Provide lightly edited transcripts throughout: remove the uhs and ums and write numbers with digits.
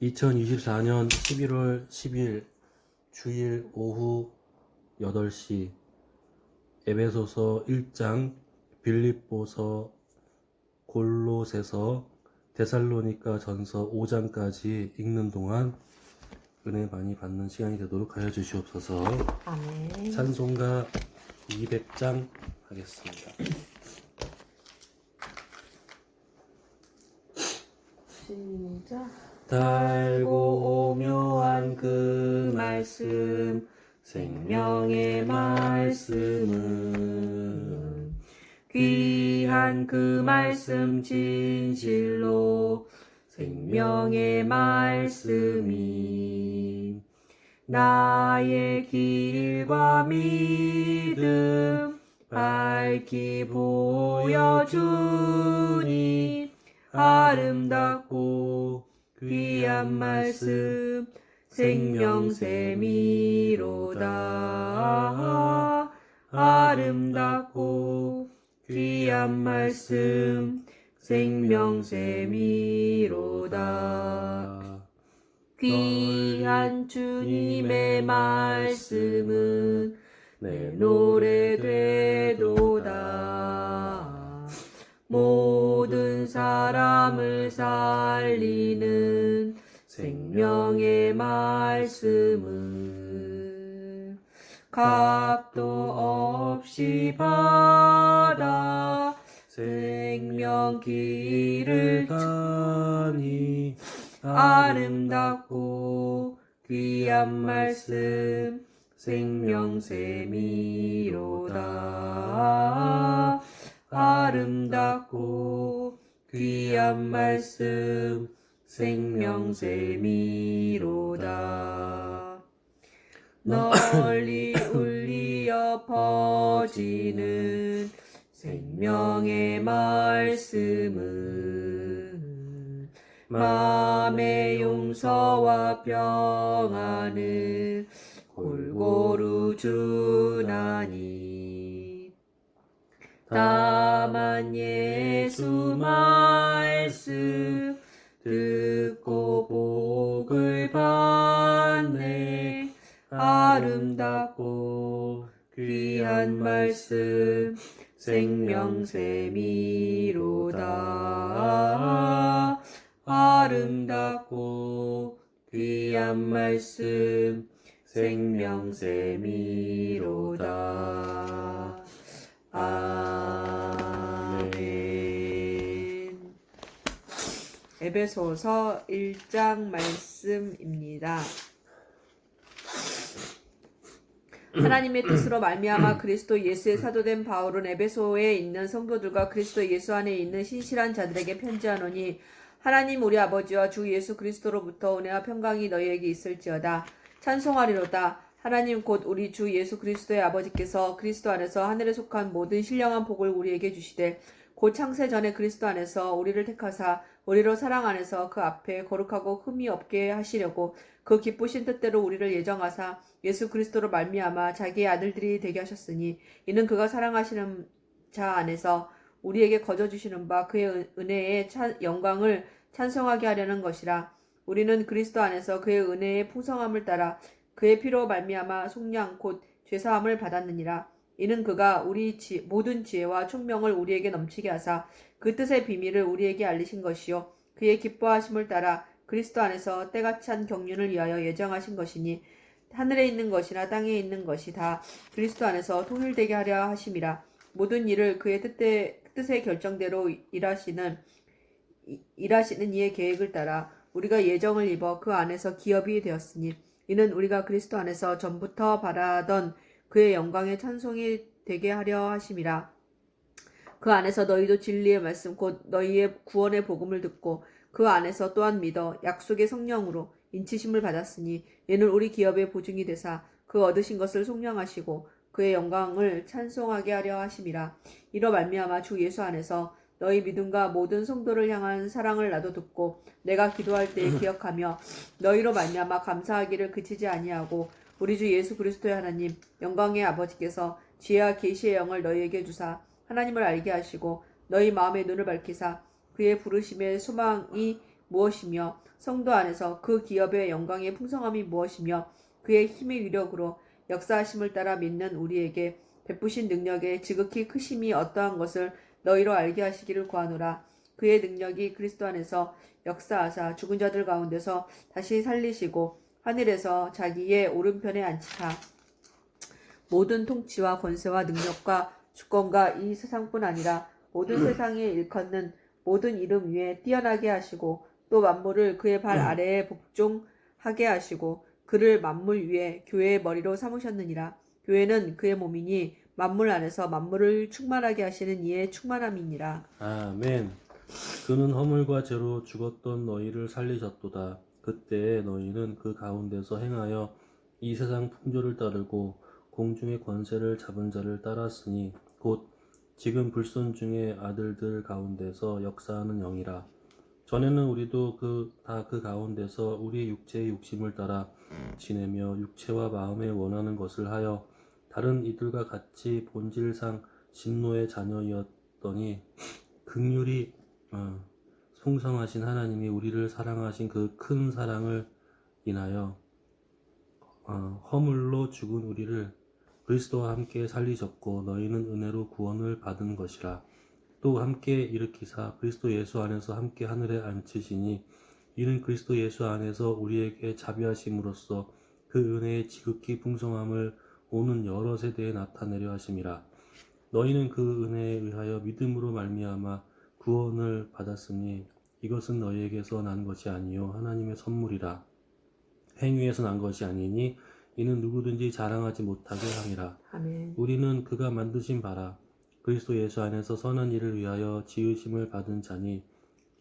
2024년 11월 10일 주일 오후 8시 에베소서 1장, 빌립보서, 골로새서, 데살로니가 전서 5장까지 읽는 동안 은혜 많이 받는 시간이 되도록 하여 주시옵소서. 아멘. 찬송가 200장 하겠습니다. 시작. 달고 오묘한 그 말씀, 생명의 말씀은 귀한 그 말씀 진실로 생명의 말씀이 나의 길과 믿음 밝히 보여주니 아름답고 귀한 말씀 생명샘이로다. 아름답고 귀한 말씀 생명샘이로다. 귀한 주님의 말씀은 내 노래 되도다. 모든 사람을 살리는 생명의 말씀을 값도 없이 받아 생명 길을 가니 아름답고 귀한 말씀 생명샘이로다. 아름답고 귀한 말씀 생명샘이로다. 널리 울리어 퍼지는 생명의 말씀은 마음의 용서와 평안을 골고루 주나니 다만 예수 말씀 듣고 복을 받네. 아름답고 귀한 말씀 생명샘이로다. 아름답고 귀한 말씀 생명샘이로다. 아멘. 에베소서 1장 말씀입니다. 하나님의 뜻으로 말미암아 그리스도 예수의 사도된 바울은 에베소에 있는 성도들과 그리스도 예수 안에 있는 신실한 자들에게 편지하노니 하나님 우리 아버지와 주 예수 그리스도로부터 은혜와 평강이 너희에게 있을지어다. 찬송하리로다. 하나님 곧 우리 주 예수 그리스도의 아버지께서 그리스도 안에서 하늘에 속한 모든 신령한 복을 우리에게 주시되 곧 창세 전에 그리스도 안에서 우리를 택하사 우리로 사랑 안에서 그 앞에 거룩하고 흠이 없게 하시려고 그 기쁘신 뜻대로 우리를 예정하사 예수 그리스도로 말미암아 자기의 아들들이 되게 하셨으니 이는 그가 사랑하시는 자 안에서 우리에게 거저 주시는 바 그의 은혜의 영광을 찬송하게 하려는 것이라. 우리는 그리스도 안에서 그의 은혜의 풍성함을 따라 그의 피로 말미암아 속량 곧 죄사함을 받았느니라. 이는 그가 우리 모든 지혜와 총명을 우리에게 넘치게 하사 그 뜻의 비밀을 우리에게 알리신 것이요 그의 기뻐하심을 따라 그리스도 안에서 때가 찬 경륜을 위하여 예정하신 것이니 하늘에 있는 것이나 땅에 있는 것이 다 그리스도 안에서 통일되게 하려 하심이라. 모든 일을 그의 뜻의 결정대로 일하시는 이의 계획을 따라 우리가 예정을 입어 그 안에서 기업이 되었으니 이는 우리가 그리스도 안에서 전부터 바라던 그의 영광의 찬송이 되게 하려 하심이라. 그 안에서 너희도 진리의 말씀 곧 너희의 구원의 복음을 듣고 그 안에서 또한 믿어 약속의 성령으로 인치심을 받았으니 이는 우리 기업의 보증이 되사 그 얻으신 것을 속량하시고 그의 영광을 찬송하게 하려 하심이라. 이로 말미암아 주 예수 안에서 너희 믿음과 모든 성도를 향한 사랑을 나도 듣고 내가 기도할 때에 기억하며 너희로 말미암아 감사하기를 그치지 아니하고 우리 주 예수 그리스도의 하나님 영광의 아버지께서 지혜와 계시의 영을 너희에게 주사 하나님을 알게 하시고 너희 마음의 눈을 밝히사 그의 부르심의 소망이 무엇이며 성도 안에서 그 기업의 영광의 풍성함이 무엇이며 그의 힘의 위력으로 역사하심을 따라 믿는 우리에게 베푸신 능력의 지극히 크심이 어떠한 것을 너희로 알게 하시기를 구하노라. 그의 능력이 그리스도 안에서 역사하사 죽은 자들 가운데서 다시 살리시고 하늘에서 자기의 오른편에 앉히사 모든 통치와 권세와 능력과 주권과 이 세상뿐 아니라 모든 세상에 일컫는 모든 이름 위에 뛰어나게 하시고 또 만물을 그의 발 아래에 복종하게 하시고 그를 만물 위에 교회의 머리로 삼으셨느니라. 교회는 그의 몸이니 만물 안에서 만물을 충만하게 하시는 이의 충만함이니라. 아멘. 그는 허물과 죄로 죽었던 너희를 살리셨도다. 그때 너희는 그 가운데서 행하여 이 세상 풍조를 따르고 공중의 권세를 잡은 자를 따랐으니 곧 지금 불순종의 아들들 가운데서 역사하는 영이라. 전에는 우리도 다 그 가운데서 우리 육체의 욕심을 따라 지내며 육체와 마음에 원하는 것을 하여 다른 이들과 같이 본질상 진노의 자녀이었더니 긍휼히 풍성하신 하나님이 우리를 사랑하신 그 큰 사랑을 인하여 허물로 죽은 우리를 그리스도와 함께 살리셨고 너희는 은혜로 구원을 받은 것이라. 또 함께 일으키사 그리스도 예수 안에서 함께 하늘에 앉히시니 이는 그리스도 예수 안에서 우리에게 자비하심으로써 그 은혜의 지극히 풍성함을 오는 여러 세대에 나타내려 하심이라. 너희는 그 은혜에 의하여 믿음으로 말미암아 구원을 받았으니 이것은 너희에게서 난 것이 아니요 하나님의 선물이라. 행위에서 난 것이 아니니 이는 누구든지 자랑하지 못하게 함이라. 아멘. 우리는 그가 만드신 바라 그리스도 예수 안에서 선한 일을 위하여 지으심을 받은 자니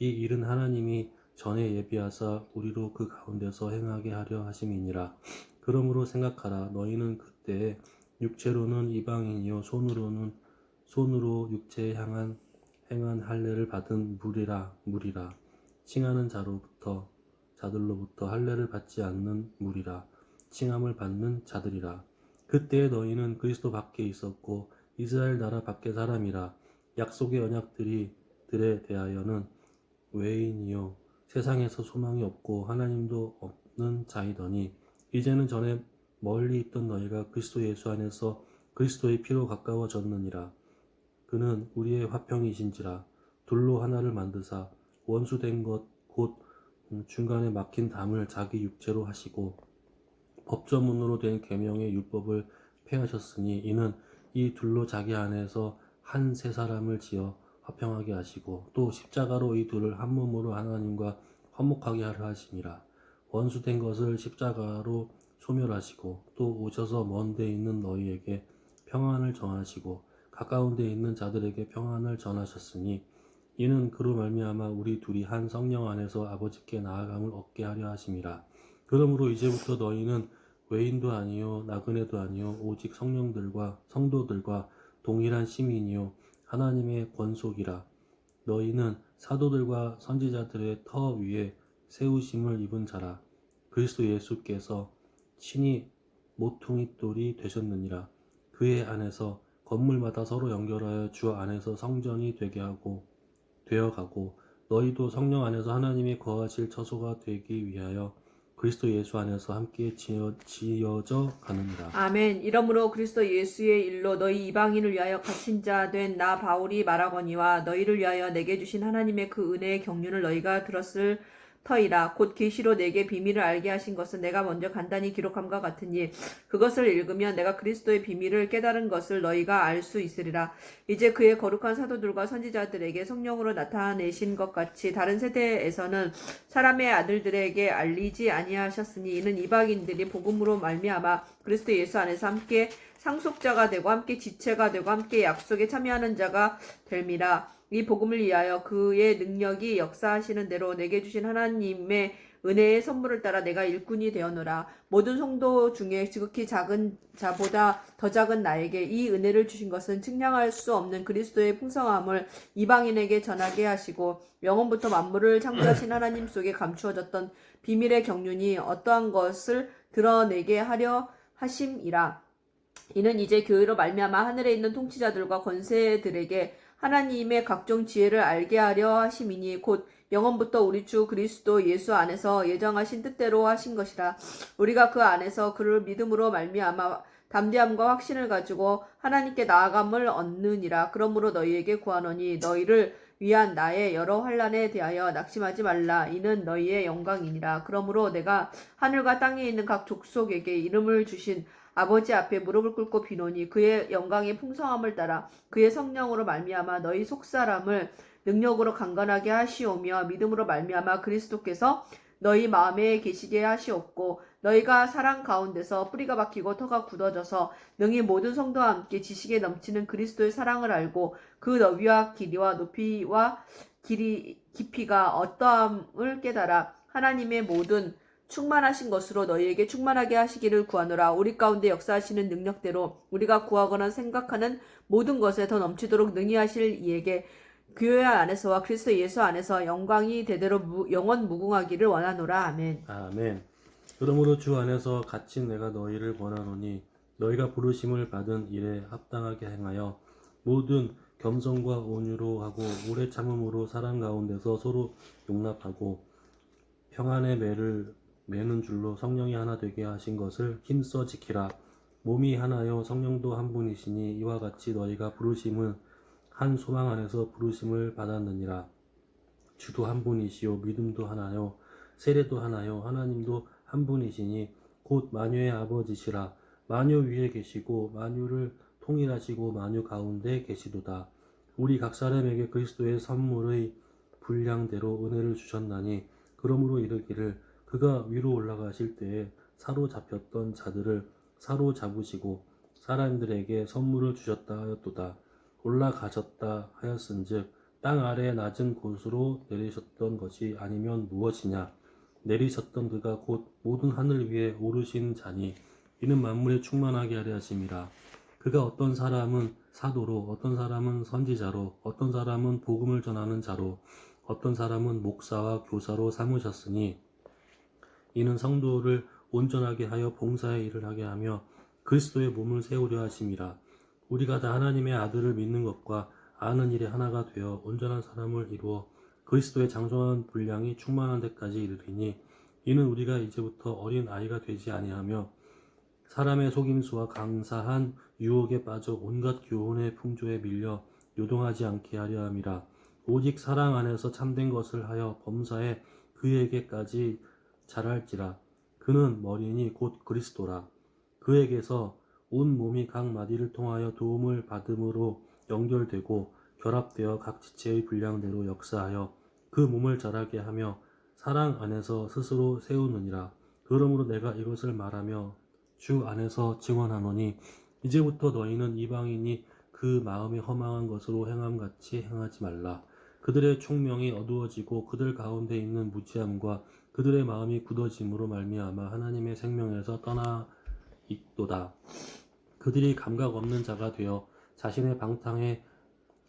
이 일은 하나님이 전에 예비하사 우리로 그 가운데서 행하게 하려 하심이니라. 그러므로 생각하라. 너희는 그때 육체로는 이방인이요 손으로 육체에 행한 할례를 받은 무리라. 칭하는 자들로부터 할례를 받지 않는 무리라. 칭함을 받는 자들이라. 그때 너희는 그리스도 밖에 있었고 이스라엘 나라 밖의 사람이라. 약속의 언약들에 대하여는 외인이요 세상에서 소망이 없고 하나님도 없는 자이더니 이제는 전에 멀리 있던 너희가 그리스도 예수 안에서 그리스도의 피로 가까워졌느니라. 그는 우리의 화평이신지라. 둘로 하나를 만드사 원수된 것 곧 중간에 막힌 담을 자기 육체로 하시고 법조문으로 된 계명의 율법을 폐하셨으니 이는 이 둘로 자기 안에서 한 세 사람을 지어 화평하게 하시고 또 십자가로 이 둘을 한 몸으로 하나님과 화목하게 하려 하심이라. 원수된 것을 십자가로 소멸하시고 또 오셔서 먼 데 있는 너희에게 평안을 전하시고 가까운 데 있는 자들에게 평안을 전하셨으니 이는 그로 말미암아 우리 둘이 한 성령 안에서 아버지께 나아감을 얻게 하려 하심이라. 그러므로 이제부터 너희는 외인도 아니요 나그네도 아니요 오직 성도들과 동일한 시민이요 하나님의 권속이라. 너희는 사도들과 선지자들의 터 위에 세우심을 입은 자라. 그리스도 예수께서 친히 모퉁이 돌이 되셨느니라. 그의 안에서 건물마다 서로 연결하여 주 안에서 성전이 되어가고 너희도 성령 안에서 하나님이 거하실 처소가 되기 위하여 그리스도 예수 안에서 함께 지어져 가느니라. 아멘. 이러므로 그리스도 예수의 일로 너희 이방인을 위하여 갇힌 자 된 나 바울이 말하거니와 너희를 위하여 내게 주신 하나님의 그 은혜의 경륜을 너희가 들었을 터이라. 곧 계시로 내게 비밀을 알게 하신 것은 내가 먼저 간단히 기록함과 같으니 그것을 읽으면 내가 그리스도의 비밀을 깨달은 것을 너희가 알 수 있으리라. 이제 그의 거룩한 사도들과 선지자들에게 성령으로 나타내신 것 같이 다른 세대에서는 사람의 아들들에게 알리지 아니하셨으니 이는 이방인들이 복음으로 말미암아 그리스도 예수 안에서 함께 상속자가 되고 함께 지체가 되고 함께 약속에 참여하는 자가 됨이라. 이 복음을 위하여 그의 능력이 역사하시는 대로 내게 주신 하나님의 은혜의 선물을 따라 내가 일꾼이 되었노라. 모든 성도 중에 지극히 작은 자보다 더 작은 나에게 이 은혜를 주신 것은 측량할 수 없는 그리스도의 풍성함을 이방인에게 전하게 하시고 영원부터 만물을 창조하신 하나님 속에 감추어졌던 비밀의 경륜이 어떠한 것을 드러내게 하려 하심이라. 이는 이제 교회로 말미암아 하늘에 있는 통치자들과 권세들에게 하나님의 각종 지혜를 알게 하려 하심이니 곧 영원부터 우리 주 그리스도 예수 안에서 예정하신 뜻대로 하신 것이라. 우리가 그 안에서 그를 믿음으로 말미암아 담대함과 확신을 가지고 하나님께 나아감을 얻느니라. 그러므로 너희에게 구하노니 너희를 위한 나의 여러 환난에 대하여 낙심하지 말라. 이는 너희의 영광이니라. 그러므로 내가 하늘과 땅에 있는 각 족속에게 이름을 주신 아버지 앞에 무릎을 꿇고 비노니 그의 영광의 풍성함을 따라 그의 성령으로 말미암아 너희 속사람을 능력으로 강건하게 하시오며 믿음으로 말미암아 그리스도께서 너희 마음에 계시게 하시옵고 너희가 사랑 가운데서 뿌리가 박히고 터가 굳어져서 능히 모든 성도와 함께 지식에 넘치는 그리스도의 사랑을 알고 그 너비와 길이와 높이와 깊이가 어떠함을 깨달아 하나님의 모든 충만하신 것으로 너희에게 충만하게 하시기를 구하노라. 우리 가운데 역사하시는 능력대로 우리가 구하거나 생각하는 모든 것에 더 넘치도록 능히 하실 이에게 교회 안에서와 그리스도 예수 안에서 영광이 대대로 영원 무궁하기를 원하노라. 아멘. 아멘. 그러므로 주 안에서 갇힌 내가 너희를 권하노니 너희가 부르심을 받은 일에 합당하게 행하여 모든 겸손과 온유로 하고 오래 참음으로 사랑 가운데서 서로 용납하고 평안의 매를 매는 줄로 성령이 하나 되게 하신 것을 힘써 지키라. 몸이 하나요 성령도 한 분이시니 이와 같이 너희가 부르심을 한 소망 안에서 부르심을 받았느니라. 주도 한 분이시요 믿음도 하나요 세례도 하나요 하나님도 한 분이시니 곧 만유의 아버지시라. 만유 위에 계시고 만유를 통일하시고 만유 가운데 계시도다. 우리 각 사람에게 그리스도의 선물의 분량대로 은혜를 주셨나니 그러므로 이르기를 그가 위로 올라가실 때에 사로잡혔던 자들을 사로잡으시고 사람들에게 선물을 주셨다 하였도다. 올라가셨다 하였은즉 땅 아래 낮은 곳으로 내리셨던 것이 아니면 무엇이냐. 내리셨던 그가 곧 모든 하늘 위에 오르신 자니 이는 만물에 충만하게 하려 하심이라. 그가 어떤 사람은 사도로 어떤 사람은 선지자로 어떤 사람은 복음을 전하는 자로 어떤 사람은 목사와 교사로 삼으셨으니 이는 성도를 온전하게 하여 봉사의 일을 하게 하며 그리스도의 몸을 세우려 하심이라. 우리가 다 하나님의 아들을 믿는 것과 아는 일에 하나가 되어 온전한 사람을 이루어 그리스도의 장성한 분량이 충만한 데까지 이르리니 이는 우리가 이제부터 어린 아이가 되지 아니하며 사람의 속임수와 강사한 유혹에 빠져 온갖 교훈의 풍조에 밀려 요동하지 않게 하려 함이라. 오직 사랑 안에서 참된 것을 하여 범사에 그에게까지 자랄지라. 그는 머리니 곧 그리스도라. 그에게서 온 몸이 각 마디를 통하여 도움을 받음으로 연결되고 결합되어 각 지체의 분량대로 역사하여 그 몸을 자라게 하며 사랑 안에서 스스로 세우느니라. 그러므로 내가 이것을 말하며 주 안에서 증언하노니 이제부터 너희는 이방인이 그 마음에 허망한 것으로 행함같이 행하지 말라. 그들의 총명이 어두워지고 그들 가운데 있는 무지함과 그들의 마음이 굳어짐으로 말미암아 하나님의 생명에서 떠나 있도다. 그들이 감각 없는 자가 되어 자신의 방탕에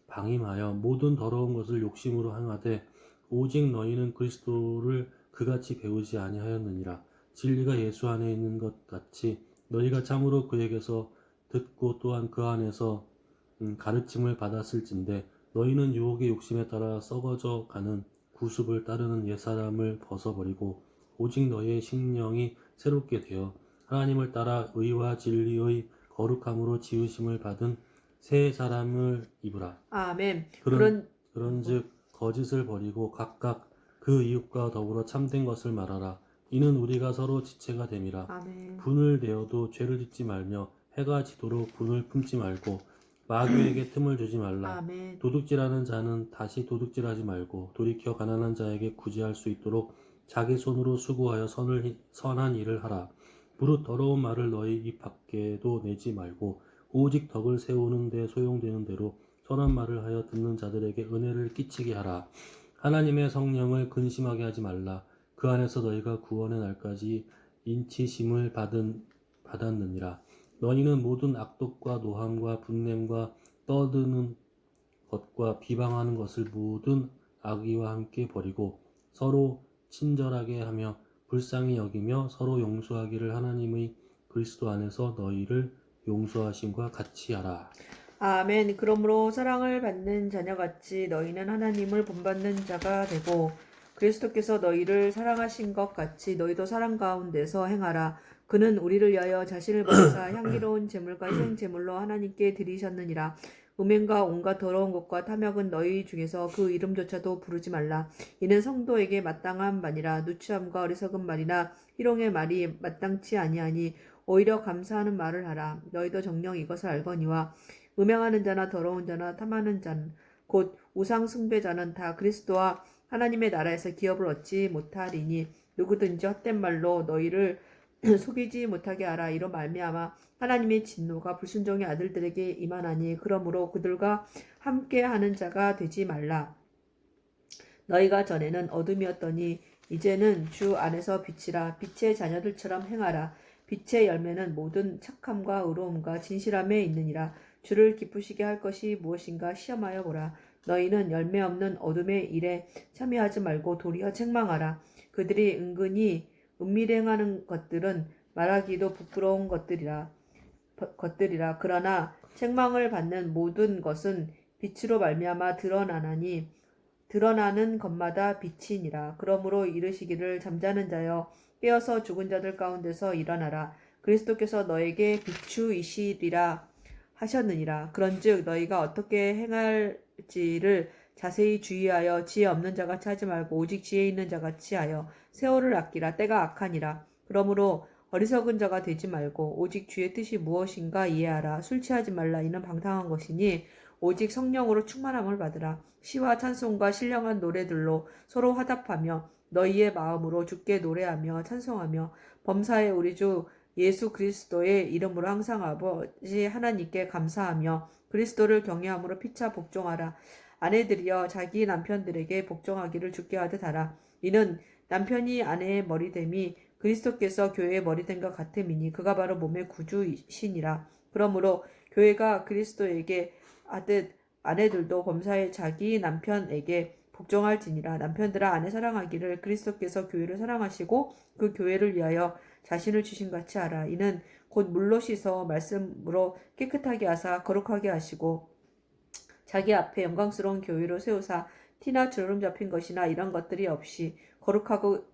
방임하여 모든 더러운 것을 욕심으로 행하되 오직 너희는 그리스도를 그같이 배우지 아니하였느니라. 진리가 예수 안에 있는 것 같이 너희가 참으로 그에게서 듣고 또한 그 안에서 가르침을 받았을진데 너희는 유혹의 욕심에 따라 썩어져 가는 구습을 따르는 옛사람을 벗어버리고 오직 너희의 심령이 새롭게 되어 하나님을 따라 의와 진리의 거룩함으로 지으심을 받은 새 사람을 입으라. 아멘. 그런즉 거짓을 버리고 각각 그 이웃과 더불어 참된 것을 말하라. 이는 우리가 서로 지체가 됨이라. 아멘. 분을 내어도 죄를 짓지 말며 해가 지도록 분을 품지 말고 마귀에게 틈을 주지 말라. 아멘. 도둑질하는 자는 다시 도둑질하지 말고 돌이켜 가난한 자에게 구제할 수 있도록 자기 손으로 수고하여 선한 일을 하라. 무릇 더러운 말을 너희 입 밖에도 내지 말고 오직 덕을 세우는 데 소용되는 대로 선한 말을 하여 듣는 자들에게 은혜를 끼치게 하라. 하나님의 성령을 근심하게 하지 말라. 그 안에서 너희가 구원의 날까지 인치심을 받았느니라. 너희는 모든 악독과 노함과 분냄과 떠드는 것과 비방하는 것을 모든 악의와 함께 버리고 서로 친절하게 하며 불쌍히 여기며 서로 용서하기를 하나님의 그리스도 안에서 너희를 용서하심과 같이 하라. 아멘. 그러므로 사랑을 받는 자녀같이 너희는 하나님을 본받는 자가 되고 그리스도께서 너희를 사랑하신 것 같이 너희도 사랑 가운데서 행하라. 그는 우리를 위하여 자신을 버리사 향기로운 제물과 희생 제물로 하나님께 드리셨느니라. 음행과 온갖 더러운 것과 탐욕은 너희 중에서 그 이름조차도 부르지 말라. 이는 성도에게 마땅한 바니라. 누추함과 어리석은 말이나 희롱의 말이 마땅치 아니하니 오히려 감사하는 말을 하라. 너희도 정녕 이것을 알거니와 음행하는 자나 더러운 자나 탐하는 자는 곧 우상 숭배자는 다 그리스도와 하나님의 나라에서 기업을 얻지 못하리니 누구든지 헛된 말로 너희를 속이지 못하게 하라. 이로 말미암아 하나님의 진노가 불순종의 아들들에게 임하나니 그러므로 그들과 함께하는 자가 되지 말라. 너희가 전에는 어둠이었더니 이제는 주 안에서 빛이라. 빛의 자녀들처럼 행하라. 빛의 열매는 모든 착함과 의로움과 진실함에 있느니라. 주를 기쁘시게 할 것이 무엇인가 시험하여 보라. 너희는 열매 없는 어둠의 일에 참여하지 말고 도리어 책망하라. 그들이 은근히 은밀행하는 것들은 말하기도 부끄러운 것들이라. 그러나 책망을 받는 모든 것은 빛으로 말미암아 드러나나니 드러나는 것마다 빛이니라. 그러므로 이르시기를 잠자는 자여 깨어서 죽은 자들 가운데서 일어나라. 그리스도께서 너에게 비추이시리라 하셨느니라. 그런즉 너희가 어떻게 행할지를 자세히 주의하여 지혜 없는 자같이 하지 말고 오직 지혜 있는 자같이 하여 세월을 아끼라. 때가 악하니라. 그러므로 어리석은 자가 되지 말고 오직 주의 뜻이 무엇인가 이해하라. 술 취하지 말라. 이는 방탕한 것이니 오직 성령으로 충만함을 받으라. 시와 찬송과 신령한 노래들로 서로 화답하며 너희의 마음으로 주께 노래하며 찬송하며 범사의 우리 주 예수 그리스도의 이름으로 항상 아버지 하나님께 감사하며 그리스도를 경외함으로 피차 복종하라. 아내들이여 자기 남편들에게 복종하기를 주께 하듯 하라. 이는 남편이 아내의 머리됨이 그리스도께서 교회의 머리된 것 같음이니 그가 바로 몸의 구주이시니라. 그러므로 교회가 그리스도에게 하듯 아내들도 범사에 자기 남편에게 복종할지니라. 남편들아 아내 사랑하기를 그리스도께서 교회를 사랑하시고 그 교회를 위하여 자신을 주신 같이 하라. 이는 곧 물로 씻어 말씀으로 깨끗하게 하사 거룩하게 하시고 자기 앞에 영광스러운 교회로 세우사 티나 주름 잡힌 것이나 이런 것들이 없이 거룩하고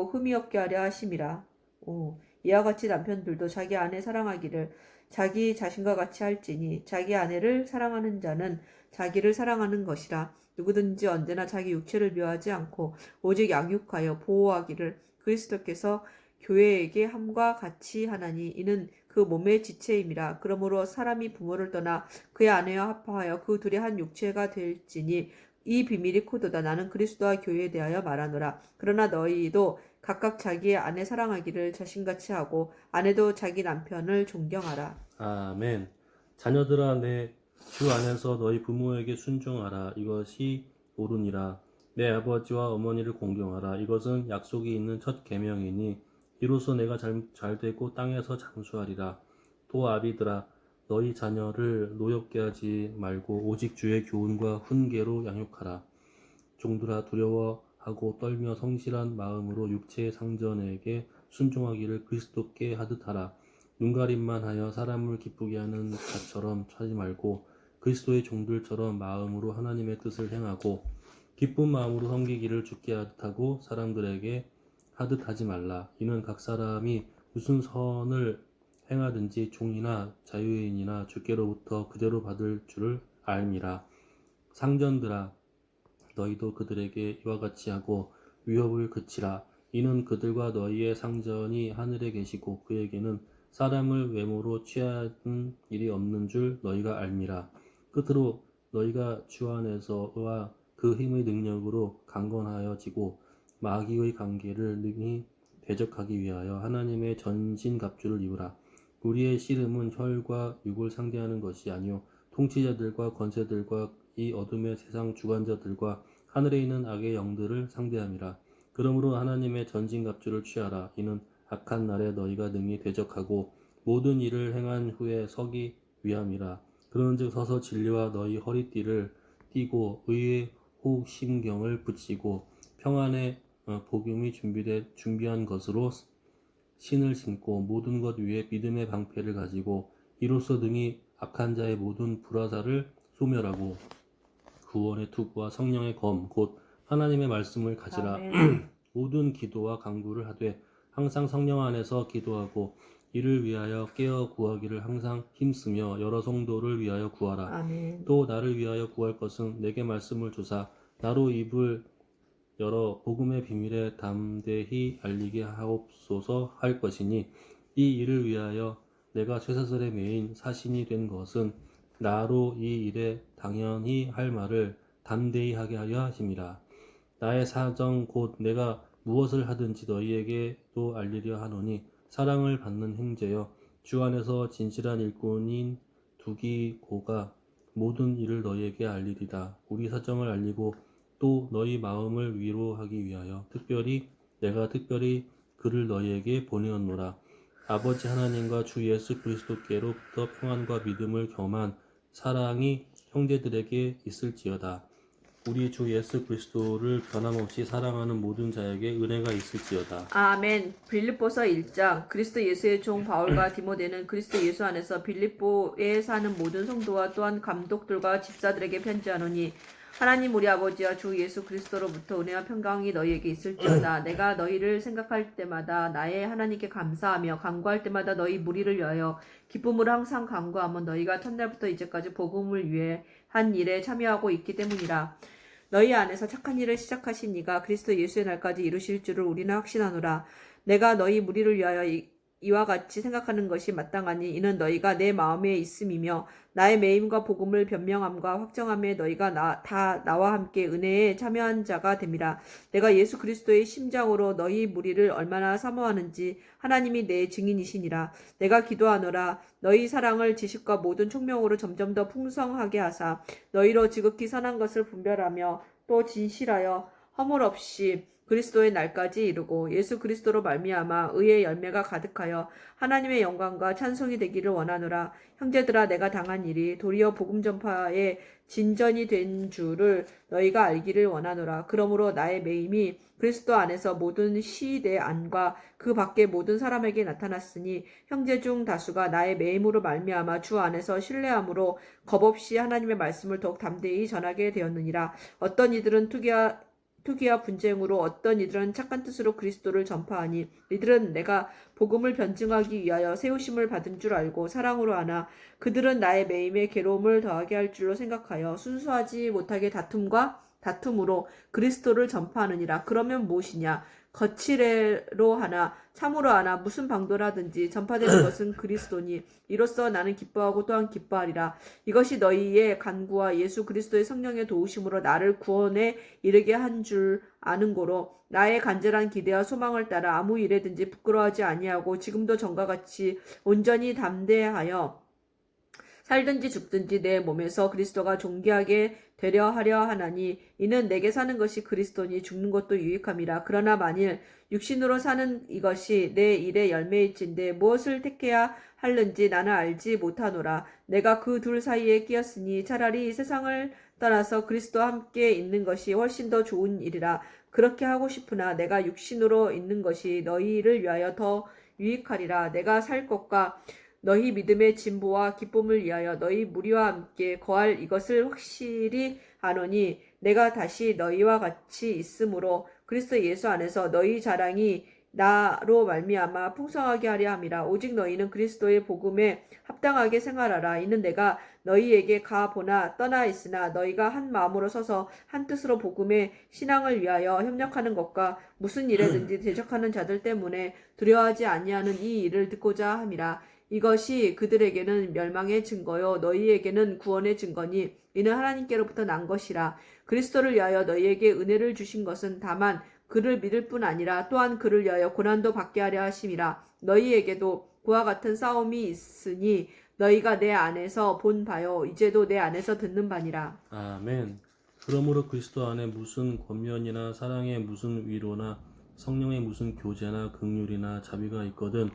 흠이 없게 하려 하심이라. 이와 같이 남편들도 자기 아내 사랑하기를 자기 자신과 같이 할지니 자기 아내를 사랑하는 자는 자기를 사랑하는 것이라. 누구든지 언제나 자기 육체를 미워하지 않고 오직 양육하여 보호하기를 그리스도께서 교회에게 함과 같이 하나니 이는 그 몸의 지체임이라. 그러므로 사람이 부모를 떠나 그의 아내와 합하여 그 둘이 한 육체가 될지니 이 비밀이 코도다. 나는 그리스도와 교회에 대하여 말하노라. 그러나 너희도 각각 자기의 아내 사랑하기를 자신같이 하고 아내도 자기 남편을 존경하라. 아멘. 자녀들아 내 주 안에서 너희 부모에게 순종하라. 이것이 옳으니라. 내 아버지와 어머니를 공경하라. 이것은 약속이 있는 첫 계명이니 이로써 내가 잘 되고 땅에서 장수하리라. 또 아비들아 너희 자녀를 노엽게 하지 말고 오직 주의 교훈과 훈계로 양육하라. 종들아 두려워하고 떨며 성실한 마음으로 육체의 상전에게 순종하기를 그리스도께 하듯 하라. 눈가림만 하여 사람을 기쁘게 하는 자처럼 하지 말고 그리스도의 종들처럼 마음으로 하나님의 뜻을 행하고 기쁜 마음으로 섬기기를 주께 하듯 하고 사람들에게 하듯 하지 말라. 이는 각 사람이 무슨 선을 행하든지 종이나 자유인이나 주께로부터 그대로 받을 줄을 알미라. 상전들아 너희도 그들에게 이와 같이 하고 위협을 그치라. 이는 그들과 너희의 상전이 하늘에 계시고 그에게는 사람을 외모로 취하는 일이 없는 줄 너희가 알미라. 끝으로 너희가 주 안에서와 그 힘의 능력으로 강건하여지고 마귀의 관계를 능히 대적하기 위하여 하나님의 전신갑주를 입으라. 우리의 씨름은 혈과 육을 상대하는 것이 아니요 통치자들과 권세들과 이 어둠의 세상 주관자들과 하늘에 있는 악의 영들을 상대함이라. 그러므로 하나님의 전신갑주를 취하라. 이는 악한 날에 너희가 능히 대적하고 모든 일을 행한 후에 서기 위함이라. 그런즉 서서 진리와 너희 허리띠를 띠고 의의 호심경을 붙이고 평안의 복음이 준비한 것으로 신을 신고 모든 것 위에 믿음의 방패를 가지고 이로써 능히 악한 자의 모든 불화살을 소멸하고 구원의 투구와 성령의 검 곧 하나님의 말씀을 가지라. 아멘. 모든 기도와 간구를 하되 항상 성령 안에서 기도하고 이를 위하여 깨어 구하기를 항상 힘쓰며 여러 성도를 위하여 구하라. 아멘. 또 나를 위하여 구할 것은 내게 말씀을 주사 나로 입을 열어 복음의 비밀에 담대히 알리게 하옵소서 할 것이니 이 일을 위하여 내가 쇠사슬에 매인 사신이 된 것은 나로 이 일에 당연히 할 말을 담대히 하게 하려 하심이라. 나의 사정 곧 내가 무엇을 하든지 너희에게도 알리려 하노니 사랑을 받는 형제여 주 안에서 진실한 일꾼인 두기고가 모든 일을 너희에게 알리리라. 우리 사정을 알리고 또 너희 마음을 위로하기 위하여 내가 특별히 그를 너희에게 보내었노라. 아버지 하나님과 주 예수 그리스도께로부터 평안과 믿음을 겸한 사랑이 형제들에게 있을지어다. 우리 주 예수 그리스도를 변함없이 사랑하는 모든 자에게 은혜가 있을지어다. 아멘. 빌립보서 1장. 그리스도 예수의 종 바울과 디모데는 그리스도 예수 안에서 빌립보에 사는 모든 성도와 또한 감독들과 집사들에게 편지하노니 하나님 우리 아버지와 주 예수 그리스도로부터 은혜와 평강이 너희에게 있을지어다. 내가 너희를 생각할 때마다 나의 하나님께 감사하며 간구할 때마다 너희 무리를 위하여 기쁨으로 항상 간구하며 너희가 첫날부터 이제까지 복음을 위해 한 일에 참여하고 있기 때문이라. 너희 안에서 착한 일을 시작하신 이가 그리스도 예수의 날까지 이루실 줄을 우리는 확신하노라. 내가 너희 무리를 위하여 이와 같이 생각하는 것이 마땅하니 이는 너희가 내 마음에 있음이며 나의 매임과 복음을 변명함과 확정함에 너희가 다 나와 함께 은혜에 참여한 자가 됨이라. 내가 예수 그리스도의 심장으로 너희 무리를 얼마나 사모하는지 하나님이 내 증인이시니라. 내가 기도하노라. 너희 사랑을 지식과 모든 총명으로 점점 더 풍성하게 하사 너희로 지극히 선한 것을 분별하며 또 진실하여 허물 없이 그리스도의 날까지 이루고 예수 그리스도로 말미암아 의의 열매가 가득하여 하나님의 영광과 찬송이 되기를 원하노라. 형제들아 내가 당한 일이 도리어 복음 전파의 진전이 된 줄을 너희가 알기를 원하노라. 그러므로 나의 매임이 그리스도 안에서 모든 시대 안과 그 밖의 모든 사람에게 나타났으니 형제 중 다수가 나의 매임으로 말미암아 주 안에서 신뢰함으로 겁없이 하나님의 말씀을 더욱 담대히 전하게 되었느니라. 어떤 이들은 투기와 분쟁으로 어떤 이들은 착한 뜻으로 그리스도를 전파하니 이들은 내가 복음을 변증하기 위하여 세우심을 받은 줄 알고 사랑으로 하나 그들은 나의 매임에 괴로움을 더하게 할 줄로 생각하여 순수하지 못하게 다툼으로 그리스도를 전파하느니라. 그러면 무엇이냐? 거칠애로 하나 참으로 하나 무슨 방도라든지 전파되는 것은 그리스도니 이로써 나는 기뻐하고 또한 기뻐하리라. 이것이 너희의 간구와 예수 그리스도의 성령의 도우심으로 나를 구원에 이르게 한 줄 아는 고로 나의 간절한 기대와 소망을 따라 아무 일에든지 부끄러워하지 아니하고 지금도 전과 같이 온전히 담대하여 살든지 죽든지 내 몸에서 그리스도가 존귀하게 되려 하려 하나니 이는 내게 사는 것이 그리스도니 죽는 것도 유익함이라. 그러나 만일 육신으로 사는 이것이 내 일의 열매일진데 무엇을 택해야 할는지 나는 알지 못하노라. 내가 그 둘 사이에 끼었으니 차라리 세상을 떠나서 그리스도와 함께 있는 것이 훨씬 더 좋은 일이라. 그렇게 하고 싶으나 내가 육신으로 있는 것이 너희를 위하여 더 유익하리라. 내가 살 것과 너희 믿음의 진보와 기쁨을 위하여 너희 무리와 함께 거할 이것을 확실히 아노니 내가 다시 너희와 같이 있으므로 그리스도 예수 안에서 너희 자랑이 나로 말미암아 풍성하게 하려 함이라. 오직 너희는 그리스도의 복음에 합당하게 생활하라. 이는 내가 너희에게 가보나 떠나 있으나 너희가 한 마음으로 서서 한 뜻으로 복음의 신앙을 위하여 협력하는 것과 무슨 일에든지 대적하는 자들 때문에 두려워하지 아니하는 이 일을 듣고자 함이라. 이것이 그들에게는 멸망의 증거요 너희에게는 구원의 증거니 이는 하나님께로부터 난 것이라. 그리스도를 위하여 너희에게 은혜를 주신 것은 다만 그를 믿을 뿐 아니라 또한 그를 위하여 고난도 받게 하려 하심이라. 너희에게도 그와 같은 싸움이 있으니 너희가 내 안에서 본 바요 이제도 내 안에서 듣는 바니라. 아멘. 그러므로 그리스도 안에 무슨 권면이나 사랑의 무슨 위로나 성령의 무슨 교제나 긍휼이나 자비가 있거든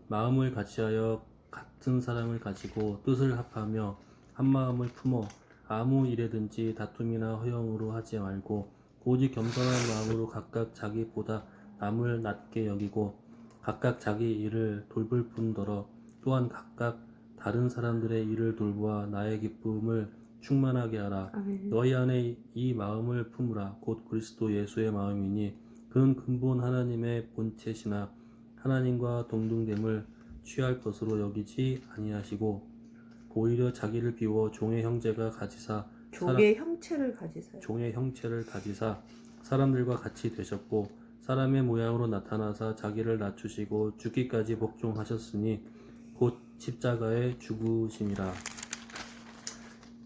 마음을 같이하여 같은 사랑을 가지고 뜻을 합하며 한 마음을 품어 아무 일에든지 다툼이나 허영으로 하지 말고 오직 겸손한 마음으로 각각 자기보다 남을 낮게 여기고 각각 자기 일을 돌볼 뿐더러 또한 각각 다른 사람들의 일을 돌보아 나의 기쁨을 충만하게 하라. 아멘. 너희 안에 이 마음을 품으라. 곧 그리스도 예수의 마음이니 그는 근본 하나님의 본체시나 하나님과 동등됨을 취할 것으로 여기지 아니하시고 오히려 자기를 비워 종의 형체를 가지사 사람들과 같이 되셨고 사람의 모양으로 나타나사 자기를 낮추시고 죽기까지 복종하셨으니 곧 십자가에 죽으심이라.